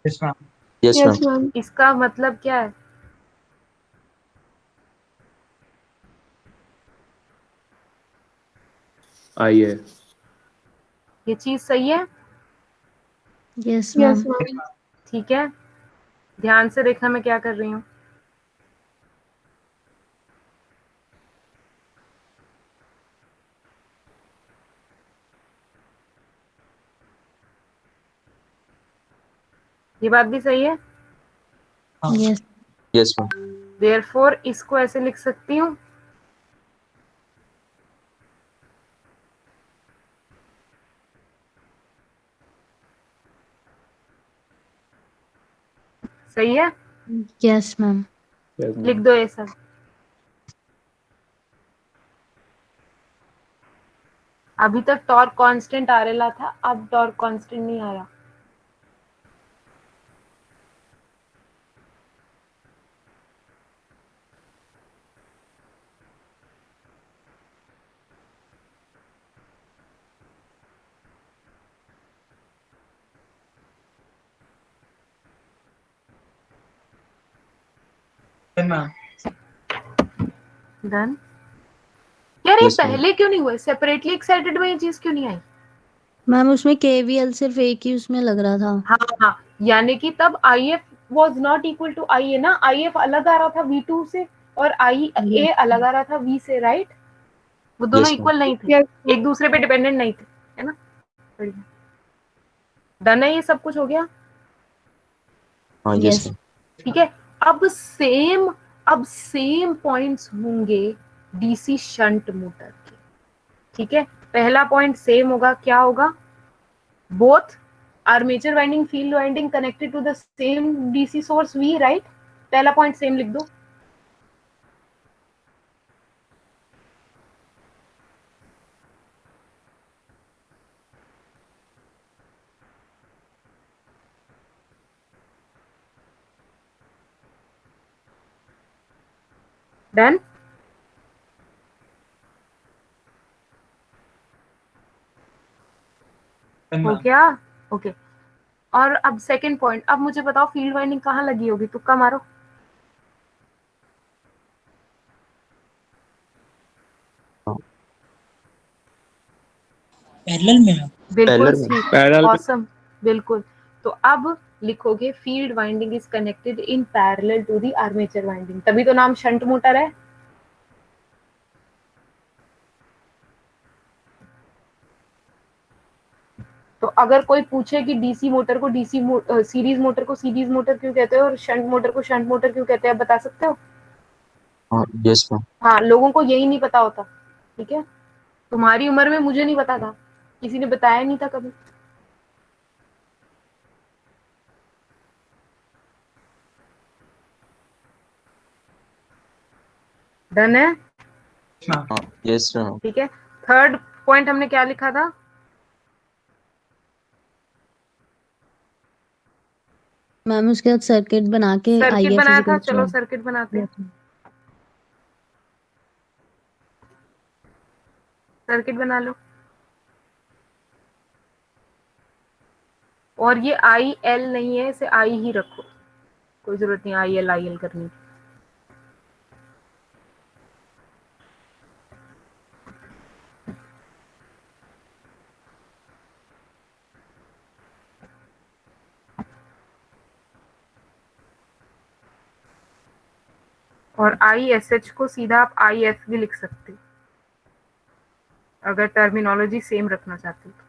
Yes, ma'am. Yes, ma'am. इसका मतलब क्या है? IA. ये चीज सही है? Yes, ma'am. ठीक है, ध्यान से देखना मैं क्या कर रही हूँ। ये बात भी सही है। Yes. Yes, ma'am. देयरफॉर इसको ऐसे लिख सकती हूँ, सही है? Yes, ma'am. Yes, लिख ma'am. दो ये सब। अभी तक टॉर्क कांस्टेंट आ रहा था, अब टॉर्क कांस्टेंट नहीं आ रहा। Ma'am done. यार ये Yes, ma'am. पहले क्यों नहीं हुआ? सेपरेटली एक्साइटेड में ये चीज क्यों नहीं आई? मैम उसमें केवीएल सिर्फ एक ही उसमें लग रहा था। हाँ हाँ, यानी कि तब IF was not equal to IA ना, IF अलग आ रहा था V2 से और IA अलग आ रहा था V से, राइट? वो दोनों Yes, ma'am. इक्वल नहीं थे, एक दूसरे पे डिपेंडेंट नहीं थे, है ना? बढ़िया। डन है, ये सब कुछ हो गया। हाँ, yes, यस ma'am. ठीक है, अब सेम पॉइंट्स होंगे डीसी शंट मोटर के। ठीक है, पहला पॉइंट सेम होगा, क्या होगा? Both armature winding, field winding connected to the same DC source V, right? पहला पॉइंट सेम लिख दो। डन। हो गया, ओके। और अब सेकंड पॉइंट, अब मुझे बताओ फील्ड वाइंडिंग कहाँ लगी होगी? तुक्का मारो। पैरेलल में है। बिल्कुल Parallel में। ठीक, Parallel में। ऑसम, बिल्कुल। तो अब लिखोगे field winding is connected in parallel to the armature winding, तभी तो नाम शंट मोटर है। तो अगर कोई पूछे कि डीसी मोटर को सीरीज मोटर को सीरीज मोटर क्यों कहते हैं और शंट मोटर को शंट मोटर क्यों कहते हैं, आप बता सकते हो? हाँ, yes, ma'am. हाँ, लोगों को यही नहीं पता होता। ठीक है, तुम्हारी उम्र में मुझे नहीं पता था, किसी ने बताया नहीं था कभी। डन है, हाँ, yes, ma'am. ठीक है। थर्ड पॉइंट हमने क्या लिखा था? मैम उसके बाद सर्किट बना के सर्किट IF बनाया था, इक्वल चलो सर्किट बनाते हैं। सर्किट बना लो। और ये IL नहीं है, इसे I ही रखो, कोई जरूरत नहीं IL करने की। और ISH को सीधा आप IF भी लिख सकते हो, अगर टर्मिनोलॉजी सेम रखना चाहते हो तो।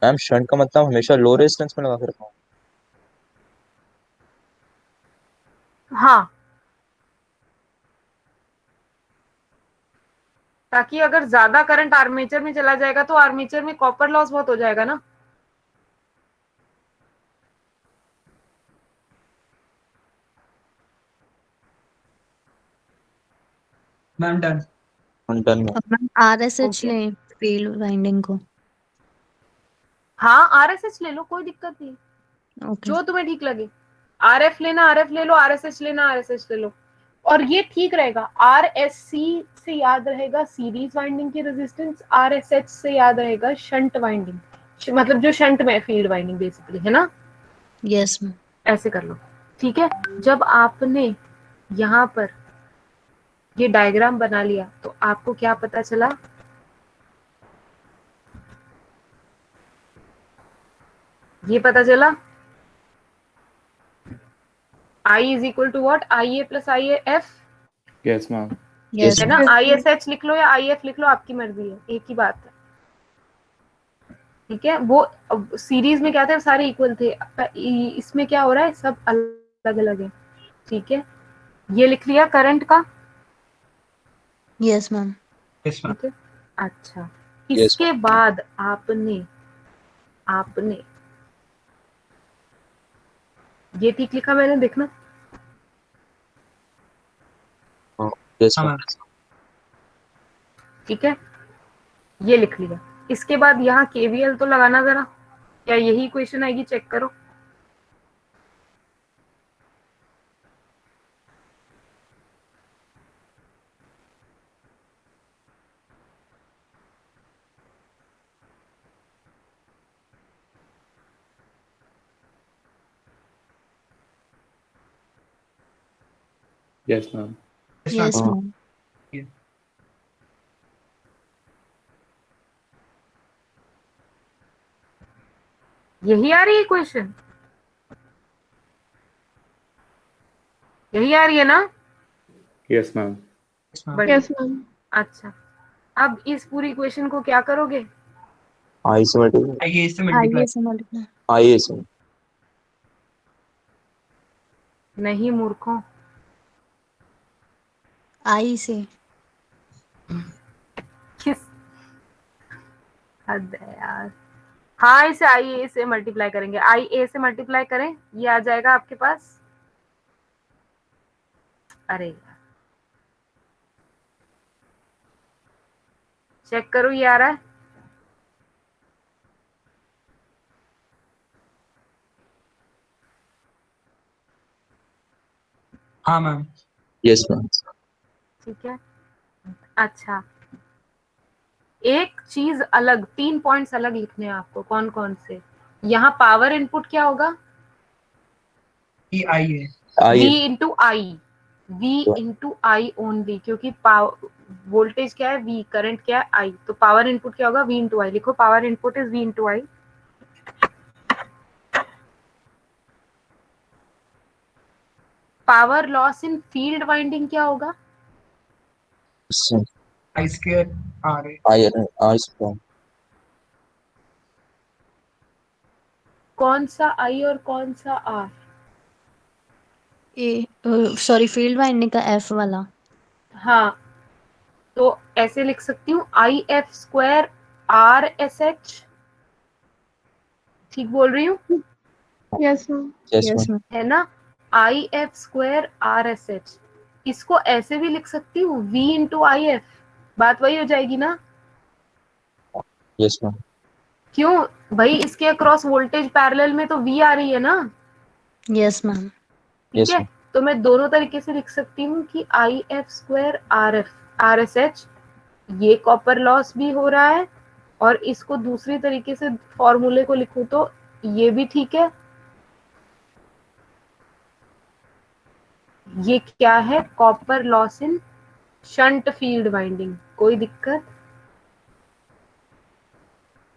मैम शंट का मतलब हमेशा लो रेजिस्टेंस में लगा के रखा हूँ। हाँ, ताकि अगर ज्यादा करंट आर्मेचर में चला जाएगा तो आर्मेचर में कॉपर लॉस बहुत हो जाएगा ना। Ma'am done. डन में। Ma'am RSH Okay. लें फील्ड वाइंडिंग को। हाँ, RSH ले लो, कोई दिक्कत नहीं, ओके जो तुम्हें ठीक लगे। RF लेना RF ले लो, RSH लेना RSH ले लो। और ये ठीक रहेगा, RSC से याद रहेगा सीरीज वाइंडिंग की रेजिस्टेंस, RSH से याद रहेगा शंट वाइंडिंग, मतलब जो शंट में फील्ड वाइंडिंग बेसिकली, है ना? Yes ma'am. ऐसे कर लो, ठीक है। जब आपने यहाँ पर ये डायग्राम बना लिया तो आपको क्या पता चला? ये पता चला I is equal to what? IA plus IF, Yes, ma'am. Yes है ना? ISH लिख लो या IF लिख लो, आपकी मर्जी है, एक ही बात है। ठीक है, वो सीरीज में क्या थे, सारे इक्वल थे, इसमें क्या हो रहा है, सब अलग अलग है। ठीक है, ये लिख लिया करंट का। Yes ma'am. Yes, ma'am. ठीक है, अच्छा Yes, इसके बाद आपने ये ठीक लिखा मैंने, देखना। yes, हाँ ma'am. मैम। ठीक है, ये लिख लिया। इसके बाद यहाँ केवीएल तो लगाना जरा, क्या यही क्वेश्चन आएगी, चेक करो। Yes, ma'am. Yes, yes ma'am. Ma'am. यही आ रही है क्वेश्चन, यही आ रही है ना? Yes, ma'am. Yes, ma'am. बढ़िया। Yes ma'am. अच्छा, अब इस पूरी क्वेश्चन को क्या करोगे? I से multiply. आइए इससे मल्टीप्लाई। आइए से मल्टीप्लाई। I से. नहीं मूर्खों, आई से। किस हद है यार। हाँ, इसे आई ए से मल्टीप्लाई करेंगे, आई ए से मल्टीप्लाई करें, ये आ जाएगा आपके पास। अरे यार, चेक करो, ये आ रहा है। हाँ मैम। Yes, ma'am. ठीक है, अच्छा एक चीज अलग, 3 पॉइंट्स अलग लिखने हैं आपको। कौन कौन से? यहाँ पावर इनपुट क्या होगा? ई आई है। V I. Into I, V into I only, क्योंकि वोल्टेज क्या है? V, करंट क्या है? I, तो पावर इनपुट क्या होगा? V इंटू आई। लिखो, power input is V into I. Power loss in field winding क्या होगा? आई स्क्वायर आर है। I square. कौन सा I और कौन सा R? ए सॉरी, फील्ड वाइंडिंग का एफ वाला। हाँ, तो ऐसे लिख सकती हूँ, I F square are S H. ठीक बोल रही हूँ? Yes ma'am. Yes, yes ma'am. Ma'am. है ना? I F square are S H. इसको ऐसे भी लिख सकती हूँ, V इंटू आई एफ। बात वही हो जाएगी ना? Yes, ma'am. क्यों भाई, इसके अक्रॉस वोल्टेज पैरेलल में तो V आ रही है ना? Yes ma'am. ठीक Yes, है, ma'am. तो मैं दोनों तरीके से लिख सकती हूँ कि I F square are S H, ये कॉपर लॉस भी हो रहा है, और इसको दूसरी तरीके से फॉर्मूले को लिखूं तो ये भी ठीक है। ये क्या है? Copper loss in shunt field winding. कोई दिक्कत?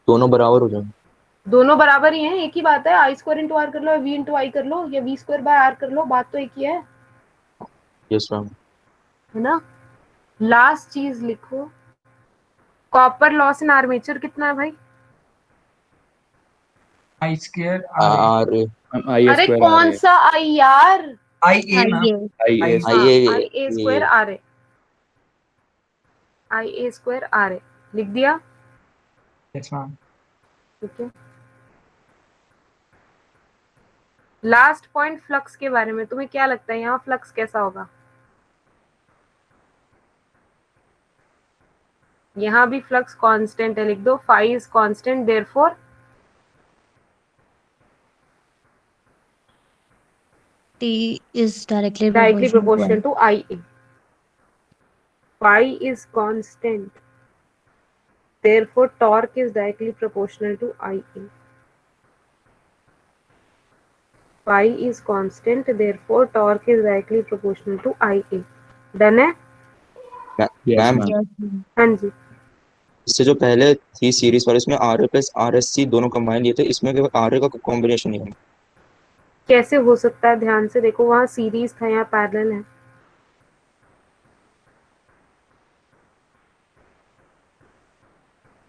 दोनों बराबर हो जाएंगे. दोनों बराबर ही हैं, एक ही बात है। आई स्क्वायर इंटू आर कर लो, वी इंटू आई कर लो, या वी स्क्वायर बाय आर कर लो, बात तो एक ही है Yes, ma'am. ना? लास्ट चीज लिखो, कॉपर लॉस इन आर्मेचर कितना है भाई? आई स्क्वायर आर है। R. Ma'am, IA अरे square कौन RA. सा आई यार? I A ma'am. आइए। IA हाँ, IA. I A square R A, I A square R A लिख दिया। Yes ma'am. ठीक है, लास्ट पॉइंट फ्लक्स के बारे में, तुम्हें क्या लगता है यहाँ फ्लक्स कैसा होगा? यहाँ भी फ्लक्स कांस्टेंट है, लिख दो, phi is constant, therefore T is directly directly proportional proportional to IA. Phi is constant, therefore torque is directly proportional to IA. Phi is constant, therefore torque is directly proportional to IA. Done है? Yes, Ma'am, ma'am. Yes ma'am. हाँ जी, इससे जो पहले थी सीरीज वाले, इसमें RA प्लस RSC दोनों कंबाइन लिए थे, इसमें केवल RA का कॉम्बिनेशन ही है. कैसे हो सकता है? ध्यान से देखो, वहां सीरीज था, यहाँ पैरेलल है।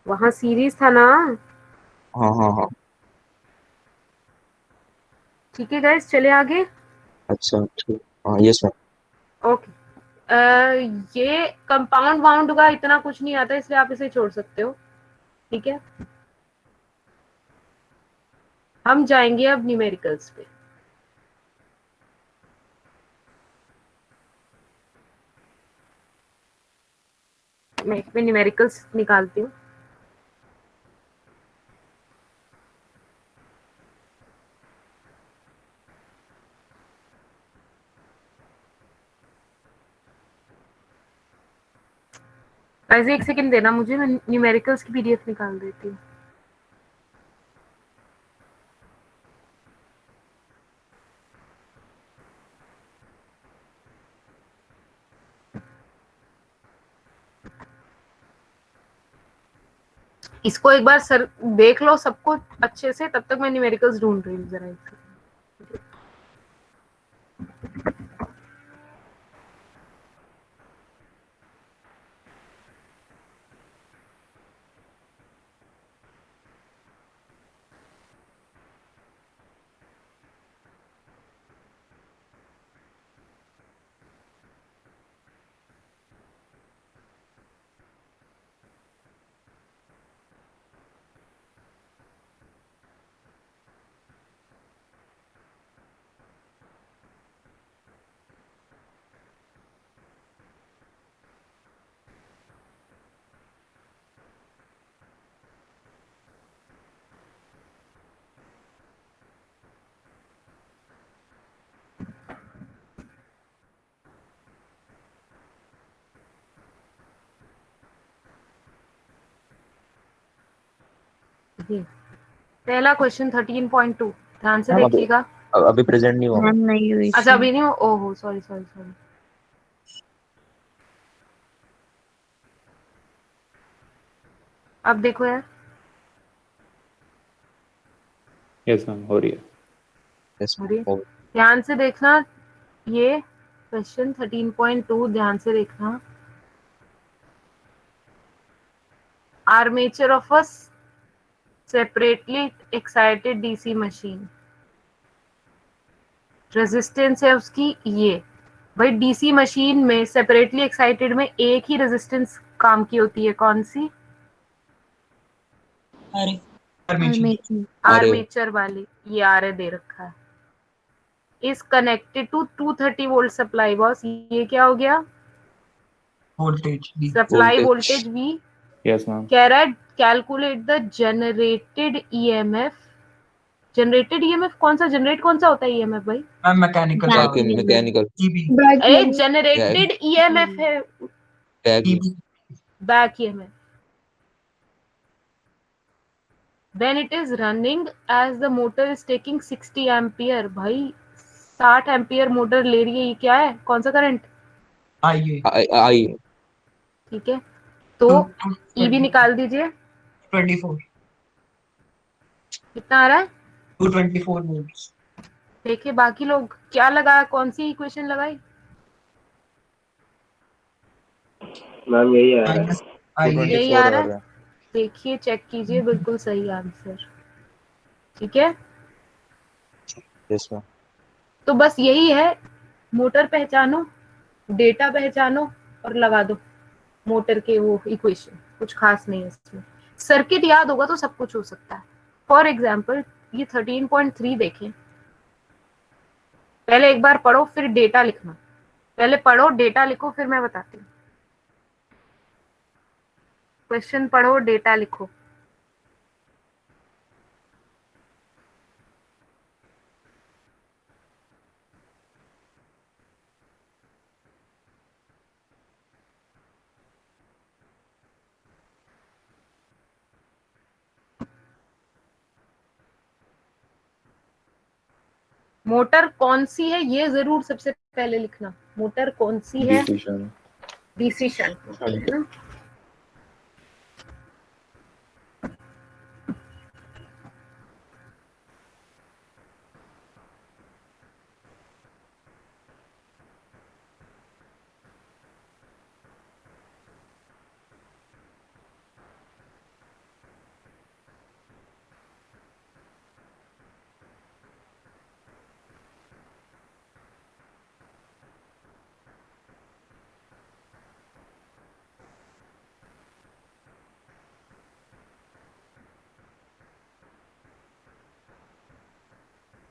वहां सीरीज था ना? हाँ हाँ हाँ. ठीक है गाइस, चले आगे। अच्छा ठीक. हाँ. Yes, ma'am. ओके, ये कंपाउंड बाउंड का इतना कुछ नहीं आता, इसलिए आप इसे छोड़ सकते हो। ठीक है, हम जाएंगे अब न्यूमेरिकल्स पे। मैं इसमें न्यूमेरिकल्स निकालती हूँ। वैसे एक सेकंड देना मुझे, मैं न्यूमेरिकल्स की पीडीएफ निकाल देती हूँ। इसको एक बार सर देख लो सबको अच्छे से, तब तक मैं न्यूमेरिकल्स ढूंढ रही हूँ जरा। जी, पहला क्वेश्चन 13.2, ध्यान से मैम देखिएगा। अभी प्रेजेंट नहीं हुआ। मैम नहीं हुई अच्छा अभी नहीं, ओहो सॉरी सॉरी सॉरी। अब देखो यार, यस मैम, हो रही है। Yes, अरे हो ध्यान से देखना, ये क्वेश्चन 13.2 ध्यान से देखना। Armature of a separately excited DC machine, resistance है उसकी ये। भाई डीसी मशीन में सेपरेटली एक्साइटेड में एक ही रेजिस्टेंस काम की होती है, कौन सी? आर्मेचर। आर्मेचर वाली, ये आर दे रखा है। Is connected to 230 volt supply boss, ये क्या हो गया? Voltage V। Supply voltage V. Yes ma'am. कह रहा है calculate the generated EMF. Generated EMF कौन सा, जनरेट कौन सा होता है ईएमएफ भाई? Ma'am mechanical Back power. Mechanical EB। A generated EMF है, EB। Back EMF. when it is running as the motor is taking 60 ampere. भाई 60 एम्पियर मोटर ले रही है, ये क्या है, कौन सा करंट? IA। आई ठीक है, तो ईबी निकाल दीजिए, 24। कितना आ रहा है? 224 वोल्ट्स। देखिए बाकी लोग क्या लगाया, कौन सी इक्वेशन लगाई? मैम यही आ रहा है। Minus IA। यही 224 आ आ रहा रहा है, है। देखिए चेक कीजिए, बिल्कुल सही आंसर। ठीक है, यस मैम। तो बस यही है, मोटर पहचानो, डेटा पहचानो और लगा दो मोटर के वो इक्वेशन, कुछ खास नहीं है इसमें। सर्किट याद होगा तो सब कुछ हो सकता है। फॉर एग्जाम्पल ये 13.3 देखें, पहले एक बार पढ़ो फिर डेटा लिखना, पहले पढ़ो डेटा लिखो फिर मैं बताती हूँ। क्वेश्चन पढ़ो डेटा लिखो। मोटर कौन सी है ये जरूर सबसे पहले लिखना, मोटर कौन सी है? DC shunt. DC shunt motor है ना।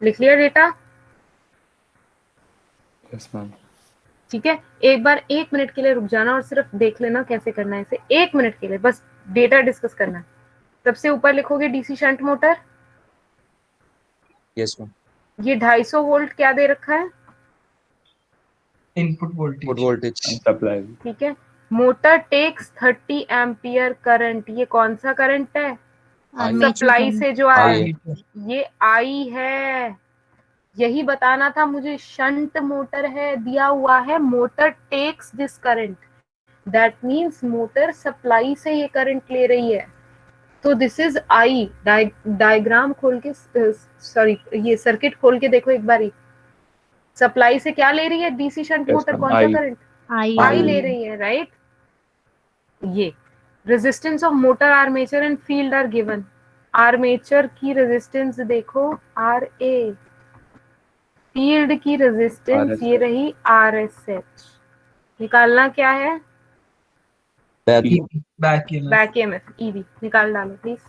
लिख लिया डेटा? Yes ma'am. ठीक है, एक बार 1 मिनट के लिए रुक जाना और सिर्फ देख लेना कैसे करना है इसे। 1 मिनट के लिए बस डेटा डिस्कस करना है। सबसे ऊपर लिखोगे DC shunt motor. Yes ma'am. ये 250 वोल्ट क्या दे रखा है? Input good voltage. Voltage. Supply. ठीक है, मोटर टेक्स 30 एम्पियर करंट। ये कौन सा करंट है? Armature supply current. से जो आ रहा है, आर्मेचर। ये आई है। यही बताना था मुझे। शंट मोटर है, दिया हुआ है motor takes this current, that means motor supply से ये करंट ले रही है। तो दिस इज आई। डायग्राम खोल के, सॉरी ये सर्किट खोल के देखो एक बारी। सप्लाई से क्या ले रही है DC shunt yes motor? Ma'am. कौन सा करंट? आई आई आई। ले रही है, राइट। ये resistance of motor armature and field are given. Armature की रेजिस्टेंस देखो आर ए, फील्ड की रेजिस्टेंस ये RSH। रही आर एस एच। निकालना क्या है? Back. EB back EMF. Back EMF EB निकाल डालो प्लीज।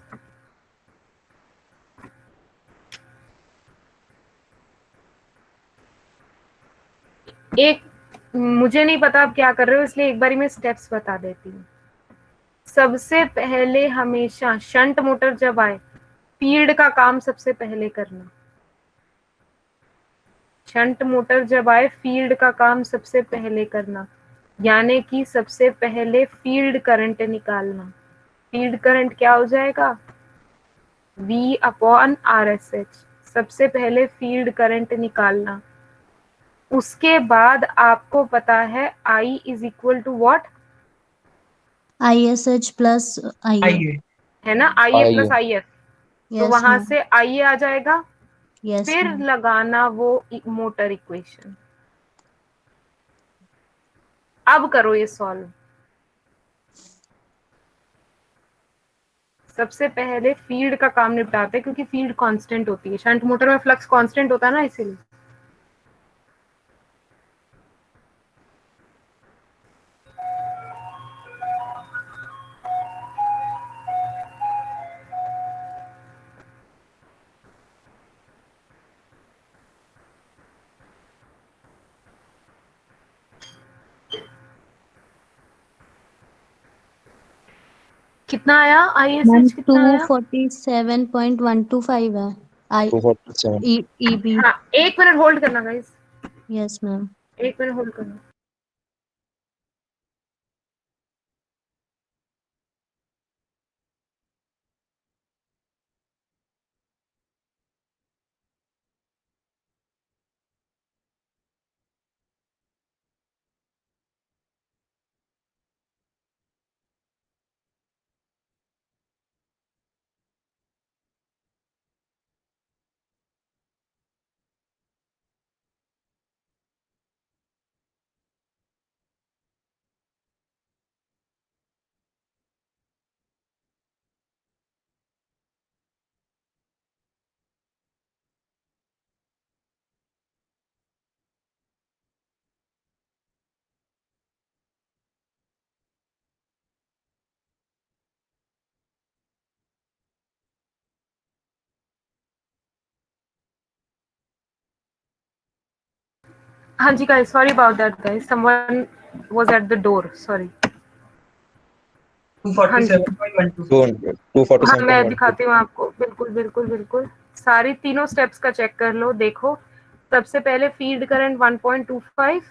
एक, मुझे नहीं पता आप क्या कर रहे हो इसलिए एक बारी मैं स्टेप्स बता देती हूँ। सबसे पहले हमेशा शंट मोटर जब आए, फील्ड का काम सबसे पहले करना। शंट मोटर जब आए, फील्ड का काम सबसे पहले करना, यानी कि सबसे पहले फील्ड करंट निकालना। फील्ड करंट क्या हो जाएगा? V upon are S H. सबसे पहले फील्ड करंट निकालना। उसके बाद आपको पता है I is equal to what? ISH plus IA। IA. है ना, IA आई प्लस है। IF। तो यस वहां मैम। से IA आ जाएगा। यस फिर मैम। लगाना वो मोटर इक्वेशन। अब करो ये सॉल्व। सबसे पहले फील्ड का काम निपटाते हैं क्योंकि फील्ड कांस्टेंट होती है। शंट मोटर में फ्लक्स कांस्टेंट होता है ना, इसीलिए। कितना आया? मैम ISH कितना आया? 247.125 है। आई 247। ईबी। हाँ, 1 मिनट होल्ड करना guys. Yes ma'am. 1 minute hold करना। हाँ जी guys, sorry about that guys, someone was at the door, sorry. हाँ जी, 247.125। हाँ मैं 247.12। दिखाती हूँ आपको। बिल्कुल बिल्कुल बिल्कुल, सारी तीनों स्टेप्स का चेक कर लो। देखो, सबसे पहले फील्ड करंट 1.25,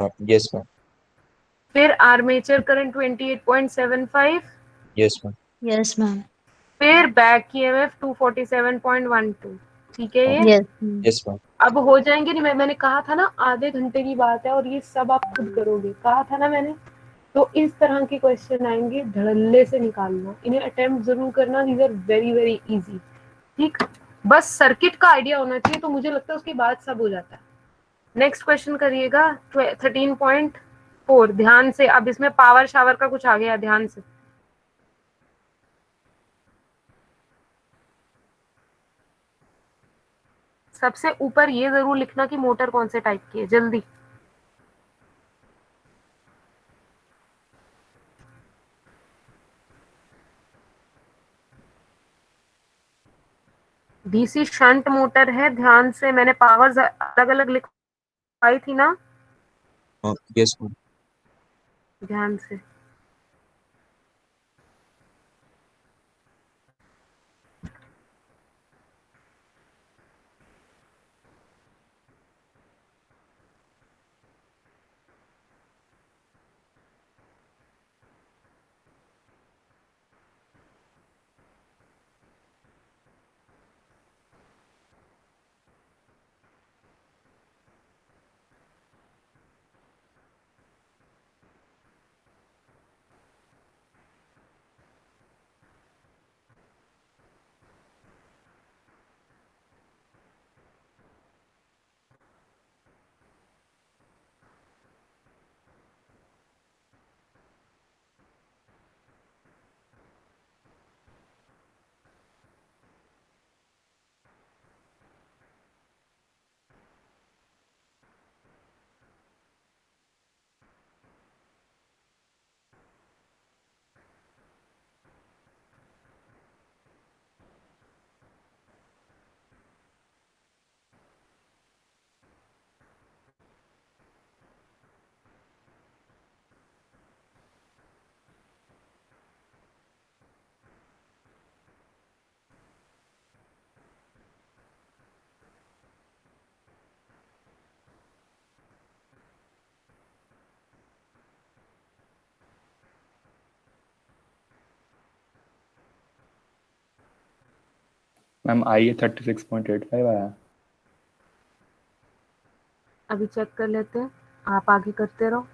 हाँ यस मैम। फिर armature current 28.75, yes ma'am. Yes ma'am. फिर बैक ईएमएफ 247.12। ठीक है ये? Yes ma'am. Yes ma'am. अब हो जाएंगे नहीं? मैंने कहा था ना आधे घंटे की बात है और ये सब आप खुद करोगे, कहा था ना मैंने। तो इस तरह के क्वेश्चन आएंगे, धड़ल्ले से निकालना, इन्हें अटेम्प्ट जरूर करना। These are very very easy. ठीक, बस सर्किट का आइडिया होना चाहिए, तो मुझे लगता है उसके बाद सब हो जाता है। नेक्स्ट क्वेश्चन करिएगा 13.4। ध्यान से, अब इसमें पावर शावर का कुछ आ गया, ध्यान से। सबसे ऊपर ये जरूर लिखना कि मोटर कौन से टाइप की है, जल्दी। डीसी शंट मोटर है, ध्यान से, मैंने पावर्स अलग अलग लिखवाई थी ना, यस मैम। ध्यान से। मैम आई 36.85 आया। अभी चेक कर लेते हैं, आप आगे करते रहो।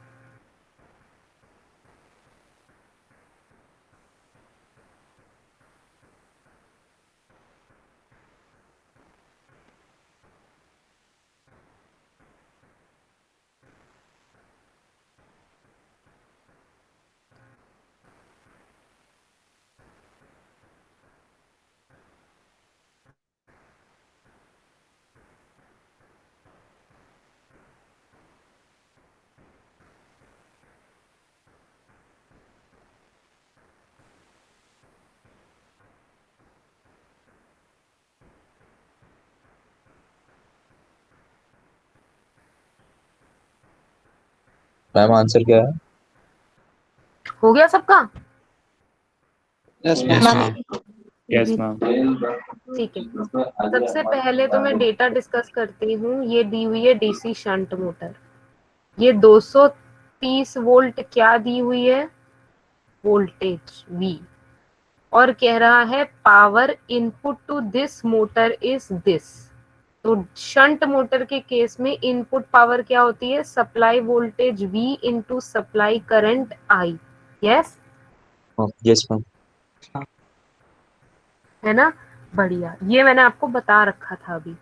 मैम आंसर क्या है? हो गया सबका? Yes ma'am yes ma'am. ठीक है, सबसे पहले तो मैं डेटा डिस्कस करती हूँ। ये दी हुई है डीसी शंट मोटर, ये 230 वोल्ट क्या दी हुई है, वोल्टेज V, और कह रहा है power input to this motor is this. तो शंट मोटर के केस में इनपुट पावर क्या होती है, supply voltage V into supply current I। Yes, yes ma'am. है ना, बढ़िया, ये मैंने आपको बता रखा था अभी।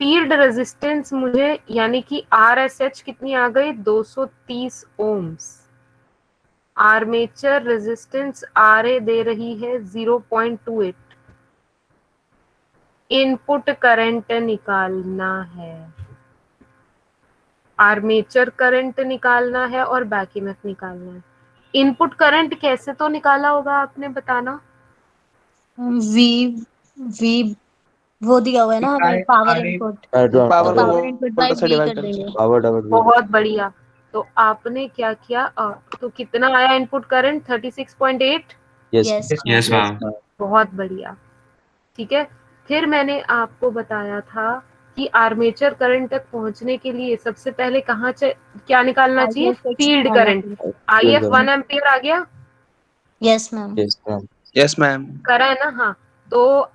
फील्ड रेजिस्टेंस मुझे यानी कि RSH कितनी आ गई, 230 ओम्स। आर्मेचर रेजिस्टेंस RA दे रही है 0.28। इनपुट करंट निकालना है, आर्मेचर करंट निकालना है और बैक ईएमएफ निकालना है। इनपुट करंट कैसे तो निकाला होगा आपने, बताना। वी वी वो दिया हुआ है ना हमें, पावर इनपुट, तो power power input by volt से वी डिवाइड कर देंगे। पावर डबल बहुत बढ़िया। तो आपने क्या किया, तो कितना आया input current, 36.8। Yes yes yes ma'am. बहुत बढ़िया, ठीक है। फिर मैंने आपको बताया था कि आर्मेचर करंट तक पहुंचने के लिए सबसे पहले कहाँ क्या निकालना चाहिए, फील्ड करंट। IF 1 एम्पियर आ गया, yes ma'am. Yes ma'am. Yes ma'am. करा है ना, हाँ। तो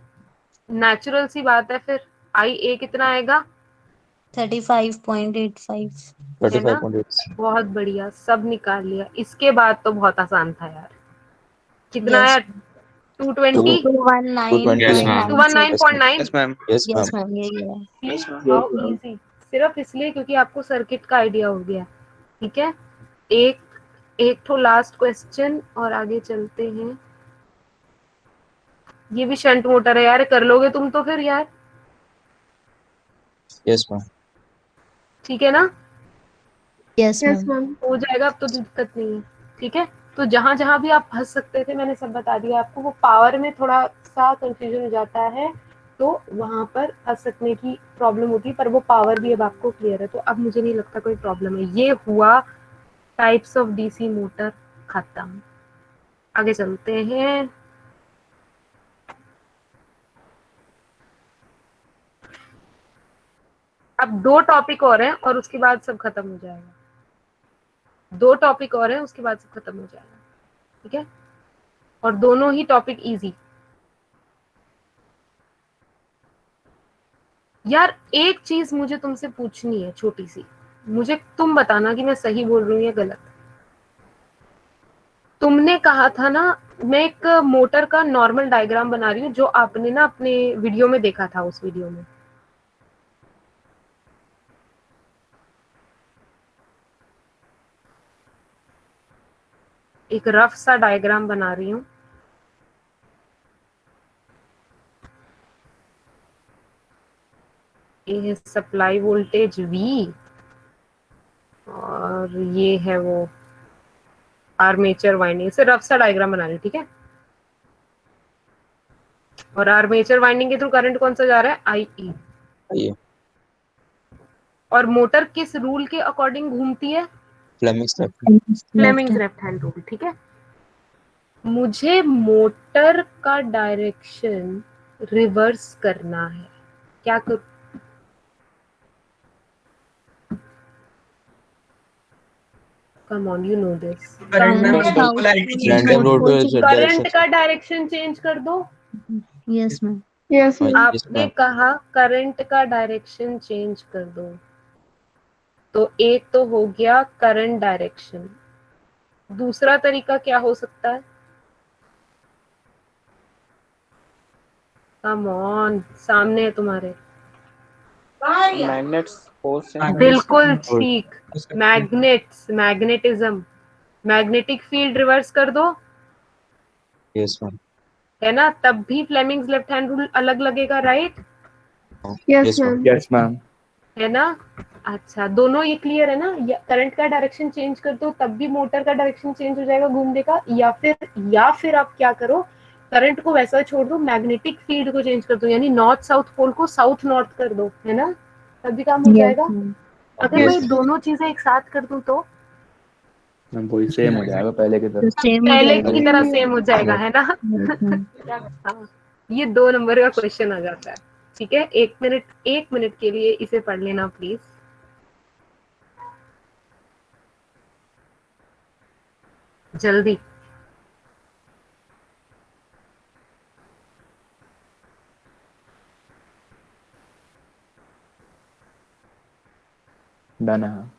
नेचुरल सी बात है, फिर IA कितना आएगा, 35.85। है ना, 35.8। बहुत बढ़िया, सब निकाल लिया। इसके बाद तो बहुत आसान था यार। कितना यस आया, 220, yes ma'am. 219.96। Yes ma'am. Yes yes ma'am. Ma'am, यही है। हाउ इजी, सिर्फ इसलिए क्योंकि आपको सर्किट का आइडिया हो गया। ठीक है, एक एक तो लास्ट क्वेश्चन और आगे चलते हैं। ये भी शंट मोटर है यार, कर लोगे तुम तो फिर यार, यस मैम। ठीक है ना, यस मैम। हो जाएगा, अब तो दिक्कत नहीं है। ठीक है, तो जहां जहां भी आप फंस सकते थे मैंने सब बता दिया आपको। वो पावर में थोड़ा सा कंफ्यूजन हो जाता है, तो वहां पर खसकने की प्रॉब्लम होती है, पर वो पावर भी अब आपको क्लियर है, तो अब मुझे नहीं लगता कोई प्रॉब्लम है। ये हुआ टाइप्स ऑफ डीसी मोटर खत्म। आगे चलते हैं। अब 2 टॉपिक और हैं और उसके बाद सब खत्म हो जाएगा। 2 टॉपिक और हैं, उसके बाद सब खत्म हो जाएगा, ठीक है? और दोनों ही टॉपिक इजी। यार एक चीज मुझे तुमसे पूछनी है छोटी सी, मुझे तुम बताना कि मैं सही बोल रही हूँ या गलत। तुमने कहा था ना, मैं एक मोटर का नॉर्मल डायग्राम बना रही हूँ, जो आपने ना अपने वीडियो में देखा था, उस वीडियो में। एक रफ सा डायग्राम बना रही हूँ। ये है सप्लाई वोल्टेज V और ये है वो आर्मेचर वाइंडिंग। से रफ सा डायग्राम बना रही हूँ, ठीक है? और आर्मेचर वाइंडिंग के थ्रू करंट कौन सा जा रहा है? IE। ये और मोटर किस रूल के अकॉर्डिंग घूमती है? Fleming's left. Fleming's left hand rule, ठीक है? मुझे मोटर का डायरेक्शन रिवर्स करना है, क्या करूं? Come on, you know this. Current में South polarity pole, change random north road pole पे करंट डायरेक्शन। का डायरेक्शन चेंज कर दो। yes ma'am. Yes, ma'am. आपने कहा करंट का डायरेक्शन चेंज कर दो, तो एक तो हो गया करंट डायरेक्शन। दूसरा तरीका क्या हो सकता है? कम ऑन, सामने है तुम्हारे। Magnets force and बिल्कुल और ठीक, magnets, magnetism, magnetic field reverse कर दो, यस मैम। है ना? तब भी फ्लेमिंग्स लेफ्ट हैंड रूल अलग लगेगा, right? Yes, yes ma'am. ma'am. yes ma'am. है ना? अच्छा, दोनों ये क्लियर है ना? करंट का डायरेक्शन चेंज कर दो तब भी मोटर का डायरेक्शन चेंज हो जाएगा घूमने का, या फिर आप क्या करो, करंट को वैसा छोड़ दो, मैग्नेटिक फील्ड को चेंज कर दो, यानी नॉर्थ साउथ पोल को साउथ नॉर्थ कर दो, है ना? तब भी काम हो Yes जाएगा। ma'am. अगर मैं ये दोनों चीजें एक साथ कर दूं तो मैम वही सेम हो जाएगा पहले की तो तरह। same हो पहले जाएगा। की तरह सेम हो जाएगा, है ना? Yes ma'am. हाँ, ये 2 नंबर का क्वेश्चन आ जाता है, ठीक है? 1 मिनट के लिए इसे पढ़ लेना प्लीज। जल्दी। डन है हाँ।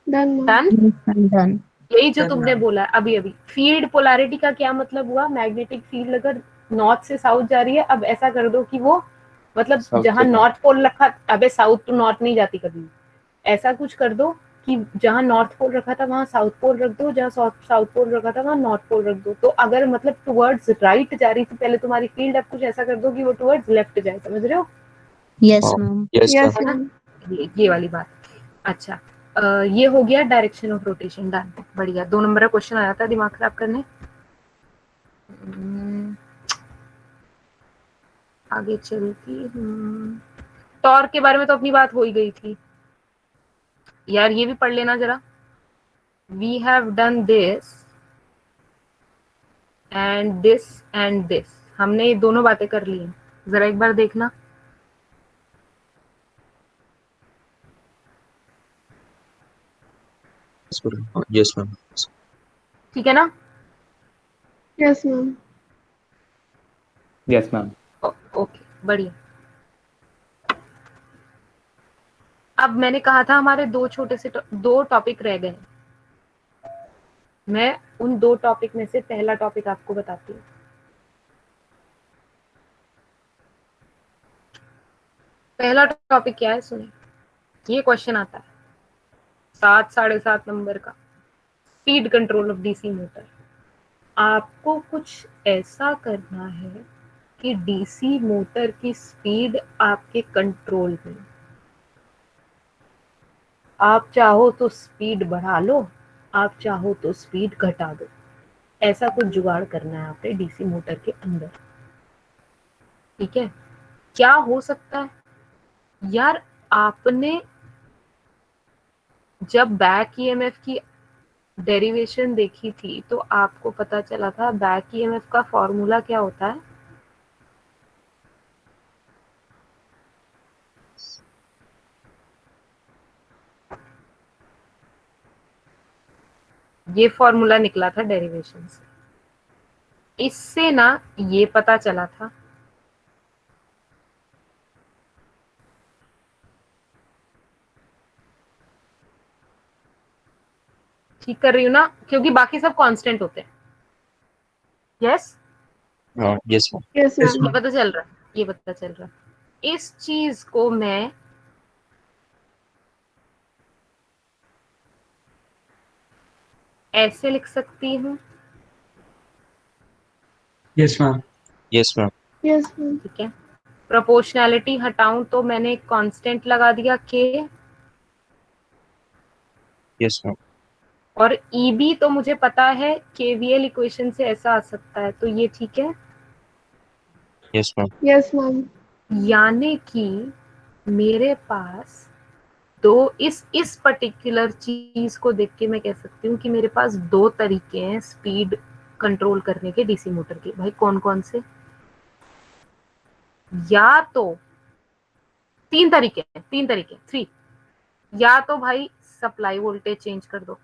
Done, ma'am. Done. Yes ma'am. Done. यही जो Done, तुमने ma'am. बोला अभी अभी, फील्ड पोलैरिटी का क्या मतलब हुआ? मैग्नेटिक फील्ड अगर नॉर्थ से साउथ जा रही है, अब ऐसा कर दो कि वो, मतलब South जहां से नॉर्थ पोल रखा, अबे साउथ टू नॉर्थ नहीं जाती कभी। ऐसा कुछ कर दो कि जहां नॉर्थ पोल रखा था वहां साउथ पोल रख दो, जहां साउथ पोल रखा था वहां नॉर्थ पोल रख दो। तो अगर मतलब टुवर्ड्स राइट जा रही थी पहले तुम्हारी फील्ड, अब कुछ ऐसा कर दो कि वो टुवर्ड्स लेफ्ट जाए, समझ रहे हो? Yes ma'am. Yes Yes, ma'am. ma'am. ये वाली बात। अच्छा, ये हो गया डायरेक्शन ऑफ रोटेशन, डन, बढ़िया। 2 नंबर का क्वेश्चन आया था दिमाग खराब करने। आगे चलती हूँ। टॉर्क के बारे में तो अपनी बात हो ही गई थी यार, ये भी पढ़ लेना जरा। We have done this and this, हमने ये दोनों बातें कर ली हैं, जरा एक बार देखना। Yes ma'am. ठीक है ना? Yes, ma'am. yes ma'am. Okay, बढ़िया। अब मैंने कहा था हमारे 2 छोटे से 2 टॉपिक रह गए। मैं उन 2 टॉपिक में से पहला टॉपिक आपको बताती हूँ। पहला टॉपिक क्या है सुनिए, ये क्वेश्चन आता है 7 7.5 नंबर का, speed control of DC motor. आपको कुछ ऐसा करना है कि डीसी मोटर की स्पीड आपके कंट्रोल में। आप चाहो तो स्पीड बढ़ा लो, आप चाहो तो स्पीड घटा दो, ऐसा कुछ जुगाड़ करना है आपने डीसी मोटर के अंदर, ठीक है? क्या हो सकता है यार? आपने जब बैक ईएमएफ की डेरिवेशन देखी थी तो आपको पता चला था बैक ईएमएफ का फॉर्मूला क्या होता है? ये फॉर्मूला निकला था डेरिवेशन से। इससे ना ये पता चला था ठीक कर रही हूँ ना, क्योंकि बाकी सब कांस्टेंट होते हैं। यस, हाँ yes ma'am. Yes, Yes, ma'am. ये पता चल रहा है, ये पता चल रहा है। इस चीज को मैं ऐसे लिख सकती हूँ, yes ma'am. Yes ma'am. Yes, ma'am. ठीक है। प्रोपोर्शनैलिटी हटाऊं तो मैंने एक कांस्टेंट लगा दिया के, यस मैम। और ईबी तो मुझे पता है केवीएल इक्वेशन से ऐसा आ सकता है, तो ये ठीक है। Yes ma'am. Yes, ma'am. यानी कि मेरे पास दो, इस पर्टिकुलर चीज को देख के मैं कह सकती हूँ कि मेरे पास दो तरीके हैं स्पीड कंट्रोल करने के डीसी मोटर के। भाई कौन कौन से? या तो तीन तरीके हैं, तीन तरीके, थ्री। या तो भाई सप्लाई वोल्टेज चेंज कर दो,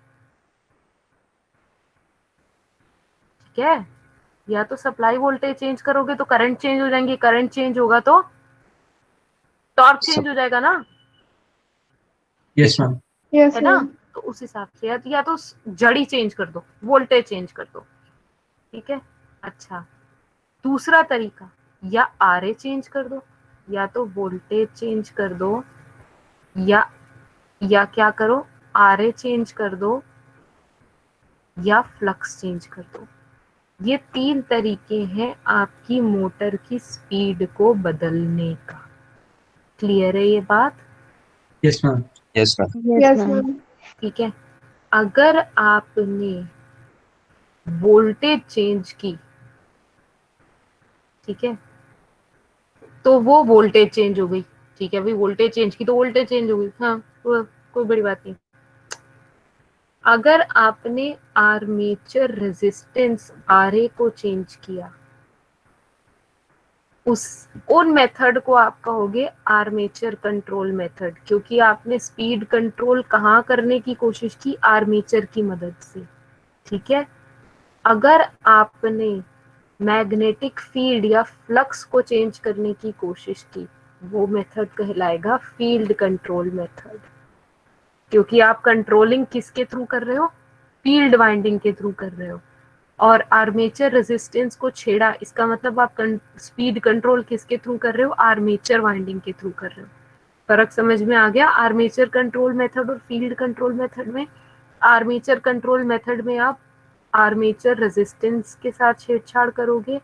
ठीक है। या तो सप्लाई वोल्टेज चेंज करोगे तो करंट चेंज हो जाएंगे, करंट चेंज होगा तो टॉर्क चेंज हो जाएगा ना, Yes ma'am. Yes, है ना। ma'am. तो उस हिसाब से या तो जड़ी चेंज कर दो, वोल्टेज चेंज कर दो, ठीक है। अच्छा, दूसरा तरीका, या आरए चेंज कर दो, या तो वोल्टेज चेंज कर दो, या क्या करो, आरए चेंज कर दो या फ्लक्स चेंज कर दो। ये तीन तरीके हैं आपकी मोटर की स्पीड को बदलने का। क्लियर है ये बात? Yes ma'am. Yes ma'am. Yes, ma'am. ठीक है। अगर आपने वोल्टेज चेंज की, ठीक है, तो वो वोल्टेज चेंज हो गई, ठीक है। भाई वोल्टेज चेंज की तो वोल्टेज चेंज हो गई, हाँ, कोई बड़ी बात नहीं। अगर आपने आर्मेचर रेजिस्टेंस आरए को चेंज किया, उन मेथड को आप कहोगे आर्मेचर कंट्रोल मेथड, क्योंकि आपने स्पीड कंट्रोल कहाँ करने की कोशिश की? आर्मेचर की मदद से, ठीक है। अगर आपने मैग्नेटिक फील्ड या फ्लक्स को चेंज करने की कोशिश की, वो मेथड कहलाएगा फील्ड कंट्रोल मेथड, क्योंकि आप कंट्रोलिंग किसके थ्रू कर रहे हो? फील्ड वाइंडिंग के थ्रू कर रहे हो। और आर्मेचर रेजिस्टेंस को छेड़ा, इसका मतलब आप स्पीड कंट्रोल किसके थ्रू कर रहे हो? आर्मेचर वाइंडिंग के थ्रू कर रहे हो। फर्क समझ में आ गया आर्मेचर कंट्रोल मेथड और फील्ड कंट्रोल मेथड में? आर्मेचर कंट्रोल मेथड में आप आर्मेचर रेजिस्टेंस के साथ छेड़छाड़ करोगे,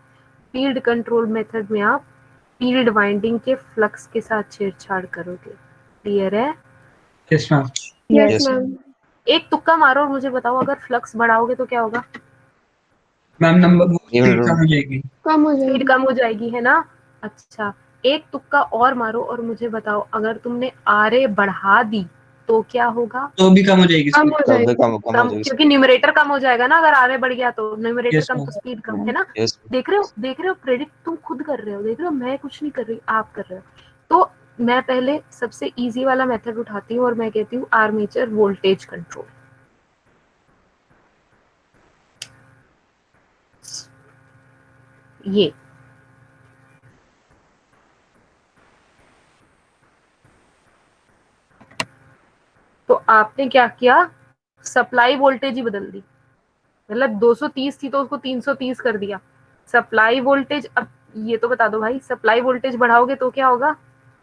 फील्ड कंट्रोल मेथड में आप फील्ड वाइंडिंग के फ्लक्स के साथ छेड़छाड़ करोगे। क्लियर है? Yes ma'am. Yes, Yes. ma'am. एक तुक्का मारो और मुझे बताओ, अगर फ्लक्स बढ़ाओगे तो क्या होगा? मैम नंबर वो Even स्पीड कम हो जाएगी. कम हो स्पीड जाएगी. कम हो जाएगी, है ना। अच्छा, एक तुक्का और मारो और मुझे बताओ, अगर तुमने आरए बढ़ा दी तो क्या होगा? तो भी कम हो जाएगी कम स्पीड. हो तब भी जाएगी. कम कम हो कम, जाएगी। क्योंकि न्यूमरेटर कम हो जाएगा ना। अगर आरए बढ़ गया तो न्यूमरेटर Yes कम ma'am. तो स्पीड कम, है ना। यस। देख रहे हो, देख रहे हो, प्रेडिक्ट तुम खुद कर रहे हो, देख रहे हो, मैं कुछ नहीं कर रही, आप कर रहे हो। तो मैं पहले सबसे इजी वाला मेथड उठाती हूँ और मैं कहती हूँ आर्मेचर वोल्टेज कंट्रोल। ये तो आपने क्या किया? सप्लाई वोल्टेज ही बदल दी, मतलब 230 थी तो उसको 330 कर दिया। सप्लाई वोल्टेज, अब ये तो बता दो भाई, सप्लाई वोल्टेज बढ़ाओगे तो क्या होगा?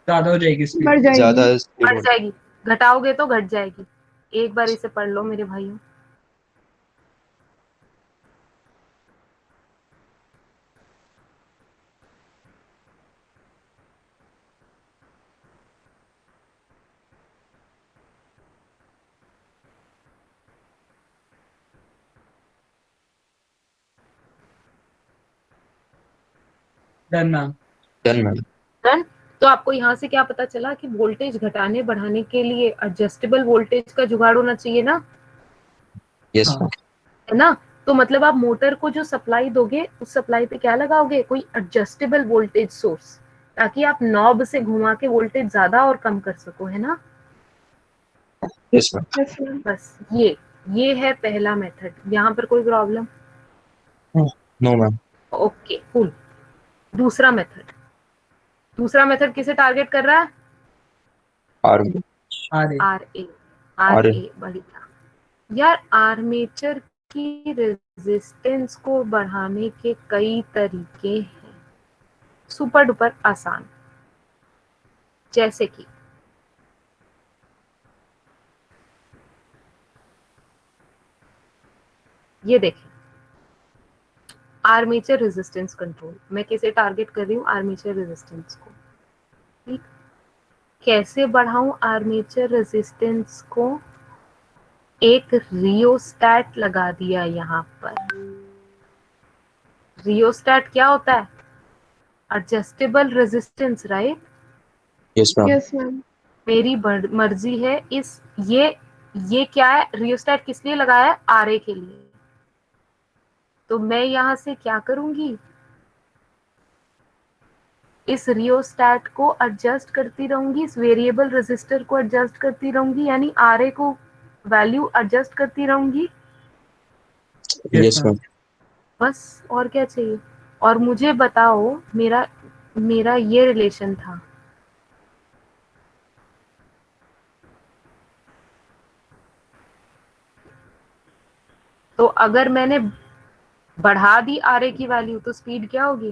ज्यादा हो जाएगी स्पीड. बढ़ जाएगी. ज्यादा स्पीड बढ़ जाएगी। घटाओगे तो घट जाएगी। एक बार इसे पढ़ लो मेरे भाइयों। Done ma'am. Done ma'am. Done. तो आपको यहाँ से क्या पता चला कि वोल्टेज घटाने बढ़ाने के लिए एडजस्टेबल वोल्टेज का जुगाड़ होना चाहिए ना, यस हाँ। है ना। तो मतलब आप मोटर को जो सप्लाई दोगे उस सप्लाई पे क्या लगाओगे, कोई एडजस्टेबल वोल्टेज सोर्स, ताकि आप नॉब से घुमा के वोल्टेज ज्यादा और कम कर सको, है ना। Yes ma'am. Yes, ma'am. बस ये है पहला मेथड। यहाँ पर कोई problem? No ma'am. Okay cool. दूसरा मेथड किसे टारगेट कर रहा है? R R A R A बढ़िया। यार आर्मेचर की रेजिस्टेंस को बढ़ाने के कई तरीके हैं, सुपर डुपर आसान। जैसे कि ये देखें, आर्मेचर रेजिस्टेंस कंट्रोल। मैं किसे टारगेट कर रही हूँ? आर्मेचर रेजिस्टेंस को। ठीक, कैसे बढ़ाऊं आर्मेचर रेजिस्टेंस को? एक रियोस्टैट लगा दिया यहाँ पर। रियोस्टैट क्या होता है? Adjustable resistance, right. Yes ma'am. Yes, ma'am. मेरी मर्जी है इस ये क्या है? रियोस्टैट किस लिए लगाया है? आरए के लिए। तो मैं यहाँ से क्या करूंगी, इस रियोस्टैट को एडजस्ट करती रहूंगी, इस वेरिएबल रेजिस्टर को एडजस्ट करती रहूंगी, यानी आरए को वैल्यू एडजस्ट करती रहूंगी। Yes ma'am. बस, और क्या चाहिए? और मुझे बताओ, मेरा ये रिलेशन था, तो अगर मैंने बढ़ा दी आरए की वैल्यू तो स्पीड क्या होगी?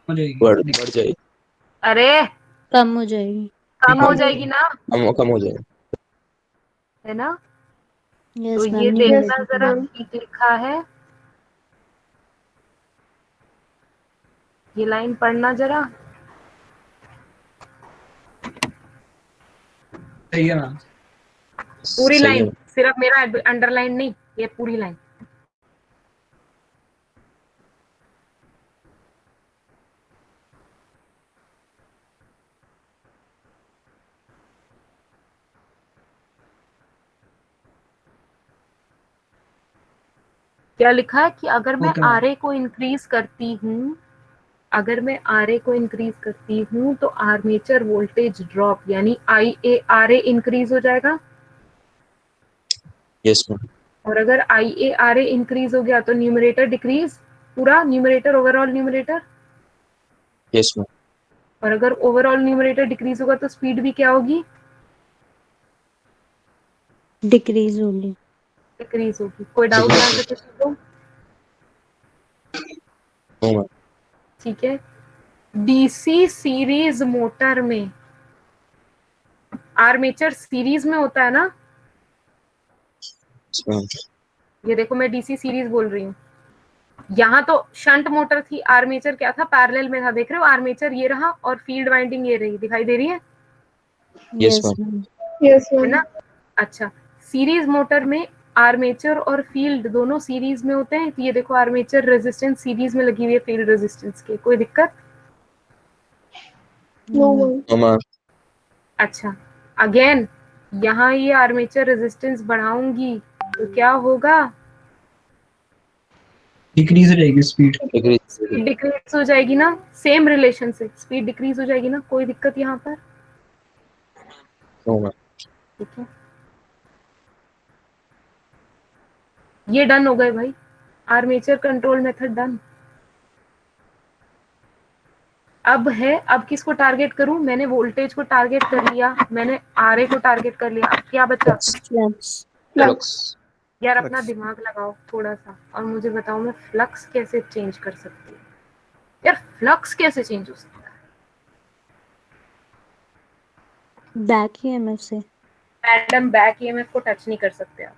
बढ़ जाएगी। अरे कम हो जाएगी। कम हो जाएगी ना, कम हो जाएगा। है ना। तो यस मैम, ये नहीं Yes, देखना बढ़ेगी। जरा ma'am. ठीक लिखा है, ये लाइन पढ़ना जरा। सही है मैम। पूरी सही है। लाइन, सिर्फ मेरा अंडरलाइन नहीं, ये पूरी लाइन। क्या लिखा है कि अगर मैं Okay, ma'am. आरए को इंक्रीज करती हूँ, अगर मैं आरए को इंक्रीज करती हूँ तो आर्मेचर वोल्टेज ड्रॉप यानी आई ए आर ए इंक्रीज हो जाएगा। Yes ma'am. और अगर आई ए आर ए इंक्रीज हो गया तो न्यूमरेटर डिक्रीज, पूरा numerator, overall numerator. Yes ma'am. और अगर ओवरऑल न्यूमरेटर डिक्रीज होगा तो स्पीड भी क्या होगी? डिक्रीज होगी। डिक्रीज होगी। कोई डाउट यहाँ से किसी को? No ma'am. ठीक है। डीसी सीरीज मोटर में, आर्मेचर सीरीज में होता है ना, यस मैम। ये देखो मैं डीसी सीरीज बोल रही हूँ। यहाँ तो शंट मोटर थी, आर्मेचर क्या था? पैरेलल में था। देख रहे हो, आर्मेचर ये रहा और फील्ड वाइंडिंग ये रही, दिखाई दे रही है yes yes ma'am. Ma'am. Yes, है ma'am. ना। अच्छा, सीरीज मोटर में आर्मेचर और फील्ड दोनों सीरीज में होते हैं। तो ये देखो आर्मेचर रेजिस्टेंस सीरीज में लगी हुई है फील्ड रेजिस्टेंस के। कोई दिक्कत? No, ma'am. No ma'am. अच्छा, अगेन यहाँ ये आर्मेचर रेजिस्टेंस बढ़ाऊंगी तो क्या होगा? डिक्रीज हो जाएगी स्पीड। स्पीड डिक्रीज हो जाएगी ना, सेम रिलेशन से स्पीड डिक्रीज हो जाएगी ना। कोई दिक्कत यहाँ पर? No ma'am. ठीक है, ये डन हो गए भाई, आर्मेचर कंट्रोल मेथड डन। अब किसको टारगेट करूं? मैंने वोल्टेज को टारगेट कर लिया, मैंने आरए को टारगेट कर लिया। अब क्या बचा? फ्लक्स। Flux. यार अपना दिमाग लगाओ थोड़ा सा और मुझे बताओ मैं फ्लक्स कैसे चेंज कर सकती हूँ। यार फ्लक्स कैसे चेंज हो सकता है? बैक ईएमएफ से। मैडम बैक ईएमएफ को टच नहीं कर सकते आप।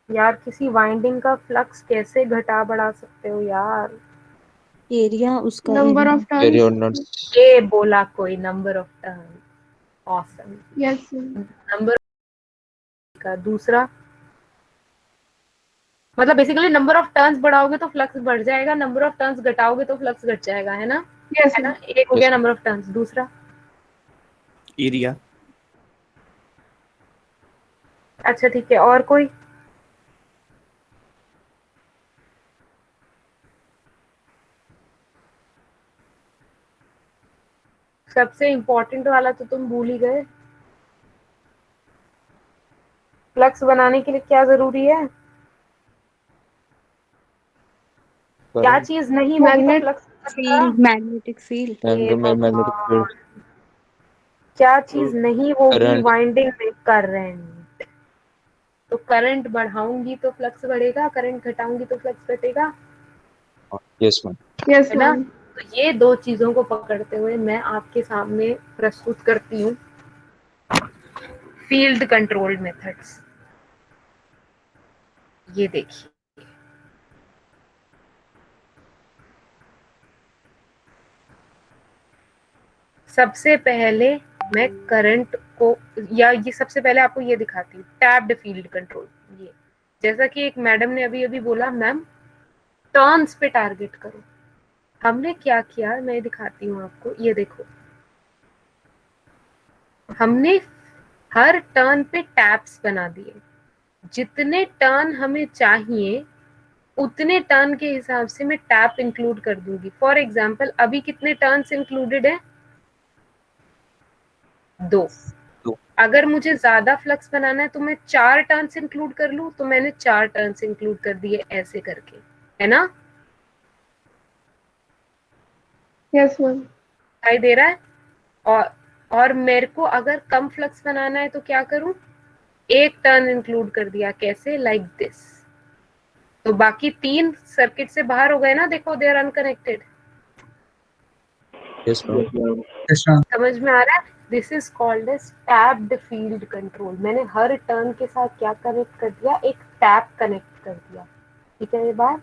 यार किसी वाइंडिंग का फ्लक्स कैसे घटा बढ़ा सकते हो यार? एरिया उसका Number एरिया। of turns. ये बोला कोई, number of turn. Awesome. Yes, ma'am. Number का दूसरा मतलब बेसिकली नंबर ऑफ टर्न्स बढ़ाओगे तो फ्लक्स बढ़ जाएगा, नंबर ऑफ टर्न्स घटाओगे तो फ्लक्स घट जाएगा, है ना? Yes, है ना? ma'am. एक हो गया Yes. Number of turns. दूसरा एरिया। अच्छा ठीक है, और कोई? सबसे इम्पोर्टेंट वाला तो तुम भूल ही गए। फ्लक्स बनाने के लिए क्या जरूरी है? क्या Current, चीज नहीं होगी तो Magnet फ्लक्स बनेगा? Field, magnetic field. हे magnetic field, भगवान, क्या चीज नहीं होगी current, वाइंडिंग में? करंट। तो करंट बढ़ाऊंगी तो फ्लक्स बढ़ेगा, करंट घटाऊंगी तो फ्लक्स घटेगा, yes ma'am. Yes, है ना? ma'am. तो ये दो चीजों को पकड़ते हुए मैं आपके सामने प्रस्तुत करती हूँ फील्ड कंट्रोल मेथड्स। ये देखिए, सबसे पहले मैं करंट को, या ये सबसे पहले आपको ये दिखाती हूँ टैप्ड फील्ड कंट्रोल। ये जैसा कि एक मैडम ने अभी अभी बोला, मैम टर्न्स पे टारगेट करो। हमने क्या किया मैं दिखाती हूँ आपको, ये देखो, हमने हर टर्न पे टैप्स बना दिए। जितने टर्न हमें चाहिए उतने टर्न के हिसाब से मैं टैप इंक्लूड कर दूंगी। फॉर एग्जाम्पल अभी कितने टर्न्स इंक्लूडेड है? 2। दो। अगर मुझे ज्यादा फ्लक्स बनाना है तो मैं 4 टर्न्स इंक्लूड कर लूं, तो मैंने 4 टर्न्स इंक्लूड कर दिए ऐसे करके, है ना? Yes, ma'am. दिखाई दे रहा है? और मेरे को अगर कम फ्लक्स बनाना है तो क्या करूं? 1 टर्न इंक्लूड कर दिया। कैसे? Like this. तो बाकी 3 सर्किट से बाहर हो गए ना, देखो they are unconnected. Yes ma'am. Yes, ma'am. समझ में आ रहा है? This is called as tapped field control. मैंने हर टर्न के साथ क्या कनेक्ट कर दिया? एक टैप कनेक्ट कर दिया। ठीक है ये बात?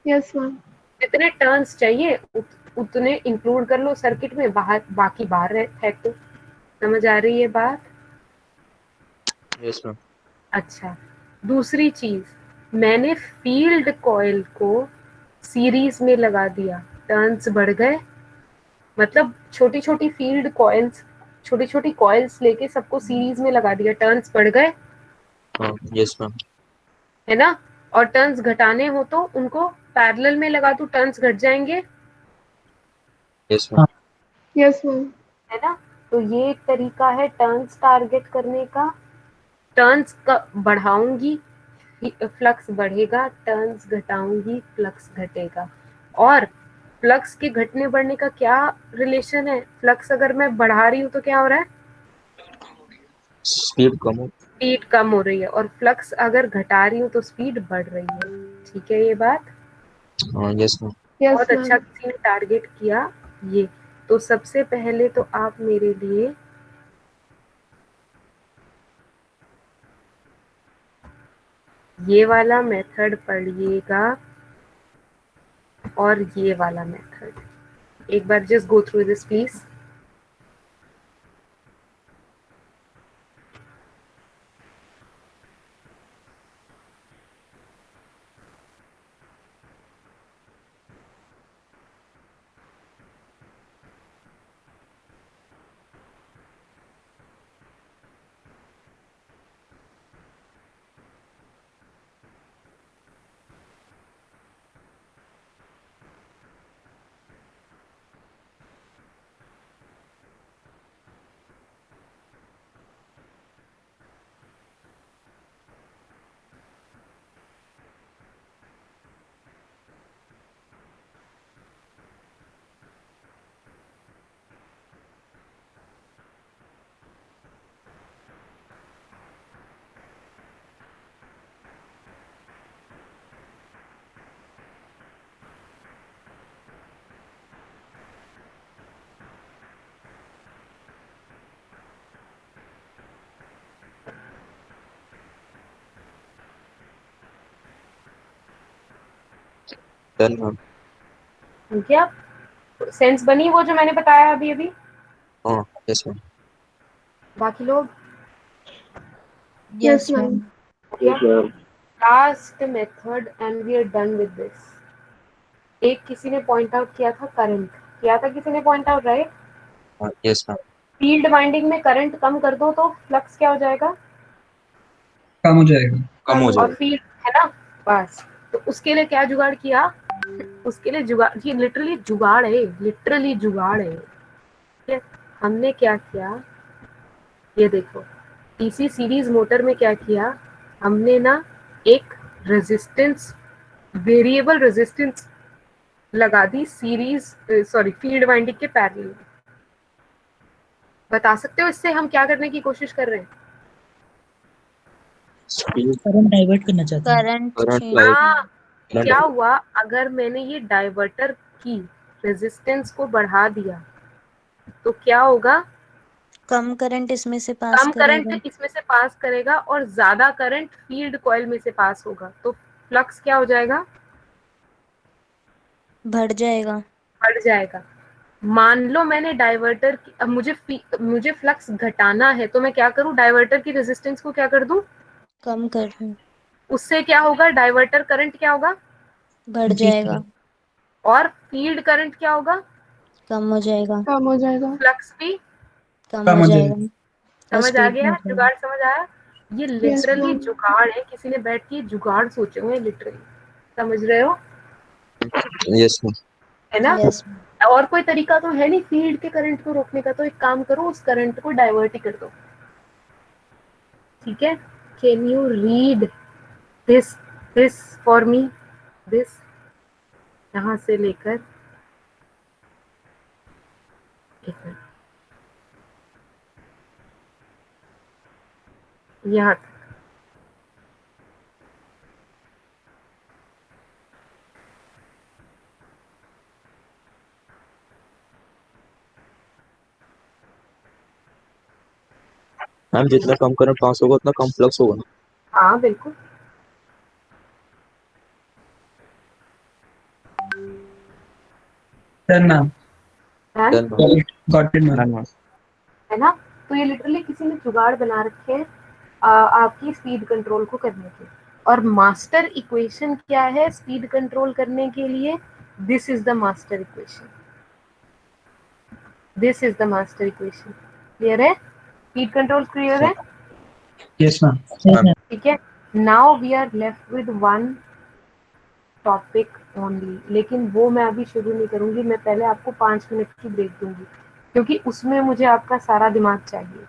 Yes, ma'am. जितने टर्न्स चाहिए उतने इंक्लूड कर लो सर्किट में, बाहर बाकी बाहर है तो। समझ आ रही है बात? Yes ma'am. अच्छा, दूसरी चीज, मैंने फील्ड कॉइल को सीरीज में लगा दिया। टर्न्स बढ़ गए, मतलब छोटी छोटी फील्ड कॉइल्स, छोटी छोटी कॉइल्स लेके सबको सीरीज में लगा दिया। टर्न्स बढ़ गए, Yes ma'am. है ना? और टर्न्स घटाने हो तो उनको पैरेलल में लगा दूं, टर्न्स घट जाएंगे, Yes ma'am. Yes, ma'am. है ना? तो ये एक तरीका है टर्न्स टारगेट करने का। टर्न्स का बढ़ाऊंगी फ्लक्स बढ़ेगा, टर्न्स घटाऊंगी फ्लक्स घटेगा। और फ्लक्स के घटने बढ़ने का क्या रिलेशन है? फ्लक्स अगर मैं बढ़ा रही हूँ तो क्या हो रहा है? Speed कम हो। स्पीड कम हो रही है, और फ्लक्स अगर घटा रही हूँ तो स्पीड बढ़ रही है। ठीक है ये बात? Yes ma'am. Yes, बहुत अच्छा ma'am. किसी ने टारगेट किया ये। तो सबसे पहले तो आप मेरे लिए ये वाला मेथड पढ़िएगा और ये वाला मेथड एक बार just go through this please. Done ma'am. क्या सेंस बनी वो जो मैंने बताया अभी अभी? Yes ma'am. बाकी लोग? Yes, yes ma'am. मैम। किया? Last method and we are done with this. एक किसी ने पॉइंट आउट किया था करंट, किया था किसी ने point out, right? Yes ma'am. Field winding में करंट कम कर दो तो फ्लक्स क्या हो जाएगा? कम हो जाएगा। कम हो और जाएगा। फील्ड है ना, बस। तो उसके लिए क्या जुगाड़ किया? उसके लिए जुगाड़, ये लिटरली जुगाड़ है, लिटरली जुगाड़ है। ठीक है? हमने क्या किया, ये देखो, डीसी सीरीज मोटर में क्या किया हमने ना, एक रेजिस्टेंस, वेरिएबल रेजिस्टेंस लगा the series, sorry, field winding के पैरेलल। बता सकते हो इससे हम क्या करने की कोशिश कर रहे हैं? करंट डाइवर्ट करना चाहते हैं। Current current change. हाँ, करंट क्या हुआ अगर मैंने ये डाइवर्टर की रेजिस्टेंस को बढ़ा दिया तो क्या होगा? कम करंट इसमें से पास कम करेगा, करंट इसमें से पास करेगा और ज्यादा करंट फील्ड कॉइल में से पास होगा, तो फ्लक्स क्या हो जाएगा? बढ़ जाएगा। बढ़ जाएगा। मान लो मैंने डाइवर्टर की, अब मुझे फ्लक्स घटाना है तो मैं क्या करूं, डाइवर्टर की रेजिस्टेंस को क्या कर दूं? कम कर दूं, उससे क्या होगा, डाइवर्टर करंट क्या होगा? बढ़ जाएगा, और फील्ड करंट क्या होगा? कम हो जाएगा, कम हो जाएगा। फ्लक्स भी कम कम हो हो जाएगा, जाएगा। और समझ आ स्पीड गया? बढ़ जाएगा। जुगाड़ समझ आया? ये Yes, लिटरली ma'am. जुगाड़ है, किसी ने बैठ के जुगाड़ सोचे हुए, लिटरली। समझ रहे हो? Yes ma'am. है ना? यस, और कोई तरीका तो है नहीं फील्ड के करंट को रोकने का, तो एक काम करो, उस करंट को डाइवर्ट ही कर दो। ठीक है? Can you read this this for me? This यहाँ से लेकर यहाँ तक। मैम जितना कम करंट पास होगा उतना कम फ्लक्स होगा। हाँ बिल्कुल। Done ma'am. है Then Got it ma'am. है ना? तो ये लिटरली किसी ने जुगाड़ बना रखे हैं आपकी स्पीड कंट्रोल को करने के। और मास्टर इक्वेशन क्या है स्पीड कंट्रोल करने के लिए? This is the master equation, this is the master equation. Clear है? स्पीड कंट्रोल क्लियर है? Yes ma'am. ठीक है। Now we are left with one topic only, लेकिन वो मैं अभी शुरू नहीं करूंगी, मैं पहले आपको 5 मिनट की ब्रेक दूंगी, क्योंकि उसमें मुझे आपका सारा दिमाग चाहिए।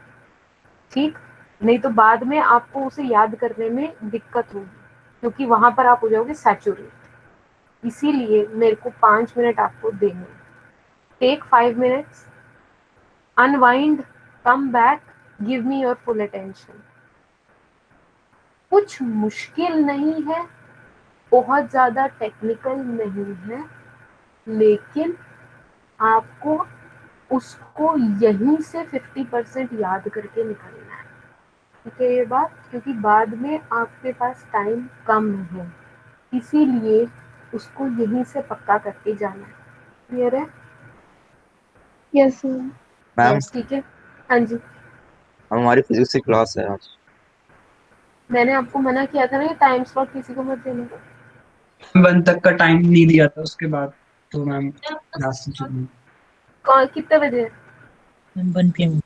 ठीक? नहीं तो बाद में आपको उसे याद करने में दिक्कत होगी, क्योंकि वहां पर आप हो जाओगे सैचुरेट। इसीलिए मेरे को 5 मिनट आपको देने। Take 5 minutes, unwind, come back, give me your full attention. कुछ मुश्किल नहीं है, बहुत ज्यादा टेक्निकल नहीं है, लेकिन आपको उसको यहीं से 50% याद करके निकलना है। ठीक है ये बात? क्योंकि बाद में आपके पास टाइम कम है, इसीलिए उसको यहीं से पक्का करके जाना है। क्लियर है? Yes, ma'am. Ma'am yes. ठीक है। हाँ जी, हमारी फिजिक्स की क्लास है आज। मैंने आपको मना किया था ना ये टाइम स्लॉट किसी को मत देना। 1 तक का टाइम नहीं दिया था, उसके बाद तो मैम लास्ट से शुरू। कितने बजे? 1 PM।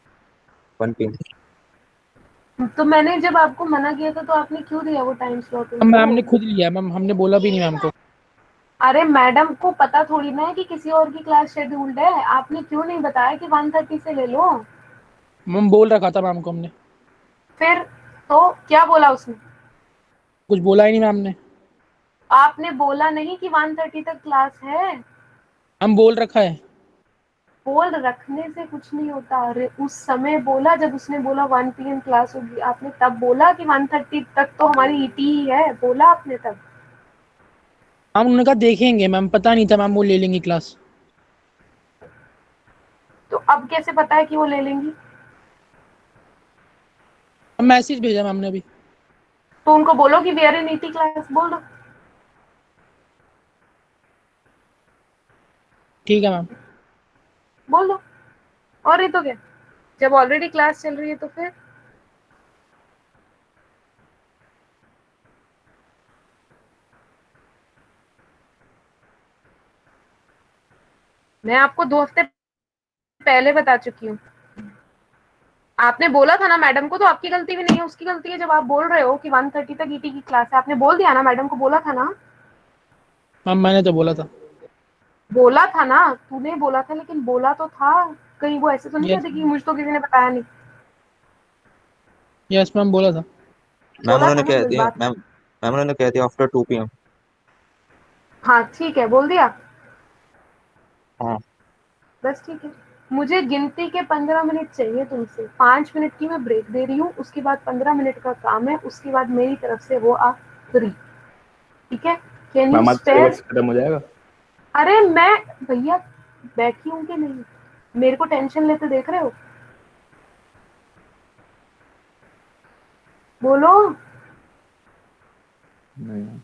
1 PM। तो मैंने जब आपको मना किया था तो आपने क्यों दिया वो टाइम स्लॉट? मैम ने खुद लिया मैम, हमने बोला भी नहीं मैम को। अरे मैडम को पता थोड़ी ना है कि किसी और की क्लास शेड्यूल्ड है, आपने क्यों नहीं बताया कि 1:30 से ले लो? मैम बोल रखा था मैम को हमने। फिर तो क्या बोला उसने? कुछ बोला ही नहीं मैम ने। आपने बोला नहीं कि 1:30 तक क्लास है? हम बोल रखा है। बोल रखने से कुछ नहीं होता। अरे उस समय बोला जब उसने बोला 1 PM क्लास होगी, आपने तब बोला कि 1:30 तक तो हमारी ईटी ही है, बोला आपने तब? हम उन्होंने कहा देखेंगे मैम, पता नहीं था मैम वो ले लेंगी क्लास। तो अब कैसे पता है कि वो ले लेंगी? हम मैसेज भेजा मैम ने अभी। तो उनको बोलो कि we are in ET class, बोल दो। ठीक है मैम। बोल दो। और नहीं तो क्या, जब ऑलरेडी क्लास चल रही है तो फिर मैं आपको 2 हफ्ते पहले बता चुकी हूँ। आपने बोला था ना मैडम को, तो आपकी गलती भी नहीं है, उसकी गलती है जब आप बोल रहे हो कि 1:30 तक ईटी की क्लास है। आपने बोल दिया ना, मैडम को बोला था ना। मैम मैंने तो बोला था। बोला था ना, तूने बोला था, लेकिन बोला तो था। कहीं वो ऐसे तो नहीं यस कहते कि मुझे तो किसी ने बताया नहीं। यस मैम बोला था। मैम बोला था उन्होंने ना, कह तो इस दिया, बात। मैम उन्होंने कह दिया आफ्टर 2 PM। हाँ ठीक है, बोल दिया। हाँ बस ठीक है। मुझे गिनती के 15 मिनट चाहिए तुमसे। 5 मिनट की मैं ब्रेक दे रही हूँ, उसके बाद 15 मिनट का काम है, उसके बाद मेरी तरफ से वो आप फ्री। ठीक है, कैन यू मैम आज स्पेयर? सिलेबस खत्म हो जाएगा। अरे मैं भैया बैठी हूँ कि नहीं, मेरे को टेंशन लेते देख रहे हो? बोलो। नहीं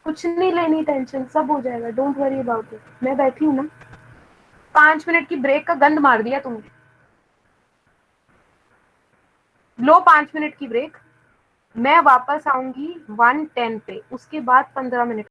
कुछ नहीं लेनी टेंशन, सब हो जाएगा, डोंट वरी अबाउट इट। मैं बैठी हूँ ना। 5 मिनट की ब्रेक का गंद मार दिया तुमने। लो 5 मिनट की ब्रेक। मैं वापस आऊंगी 1:10 पे, उसके बाद 15 मिनट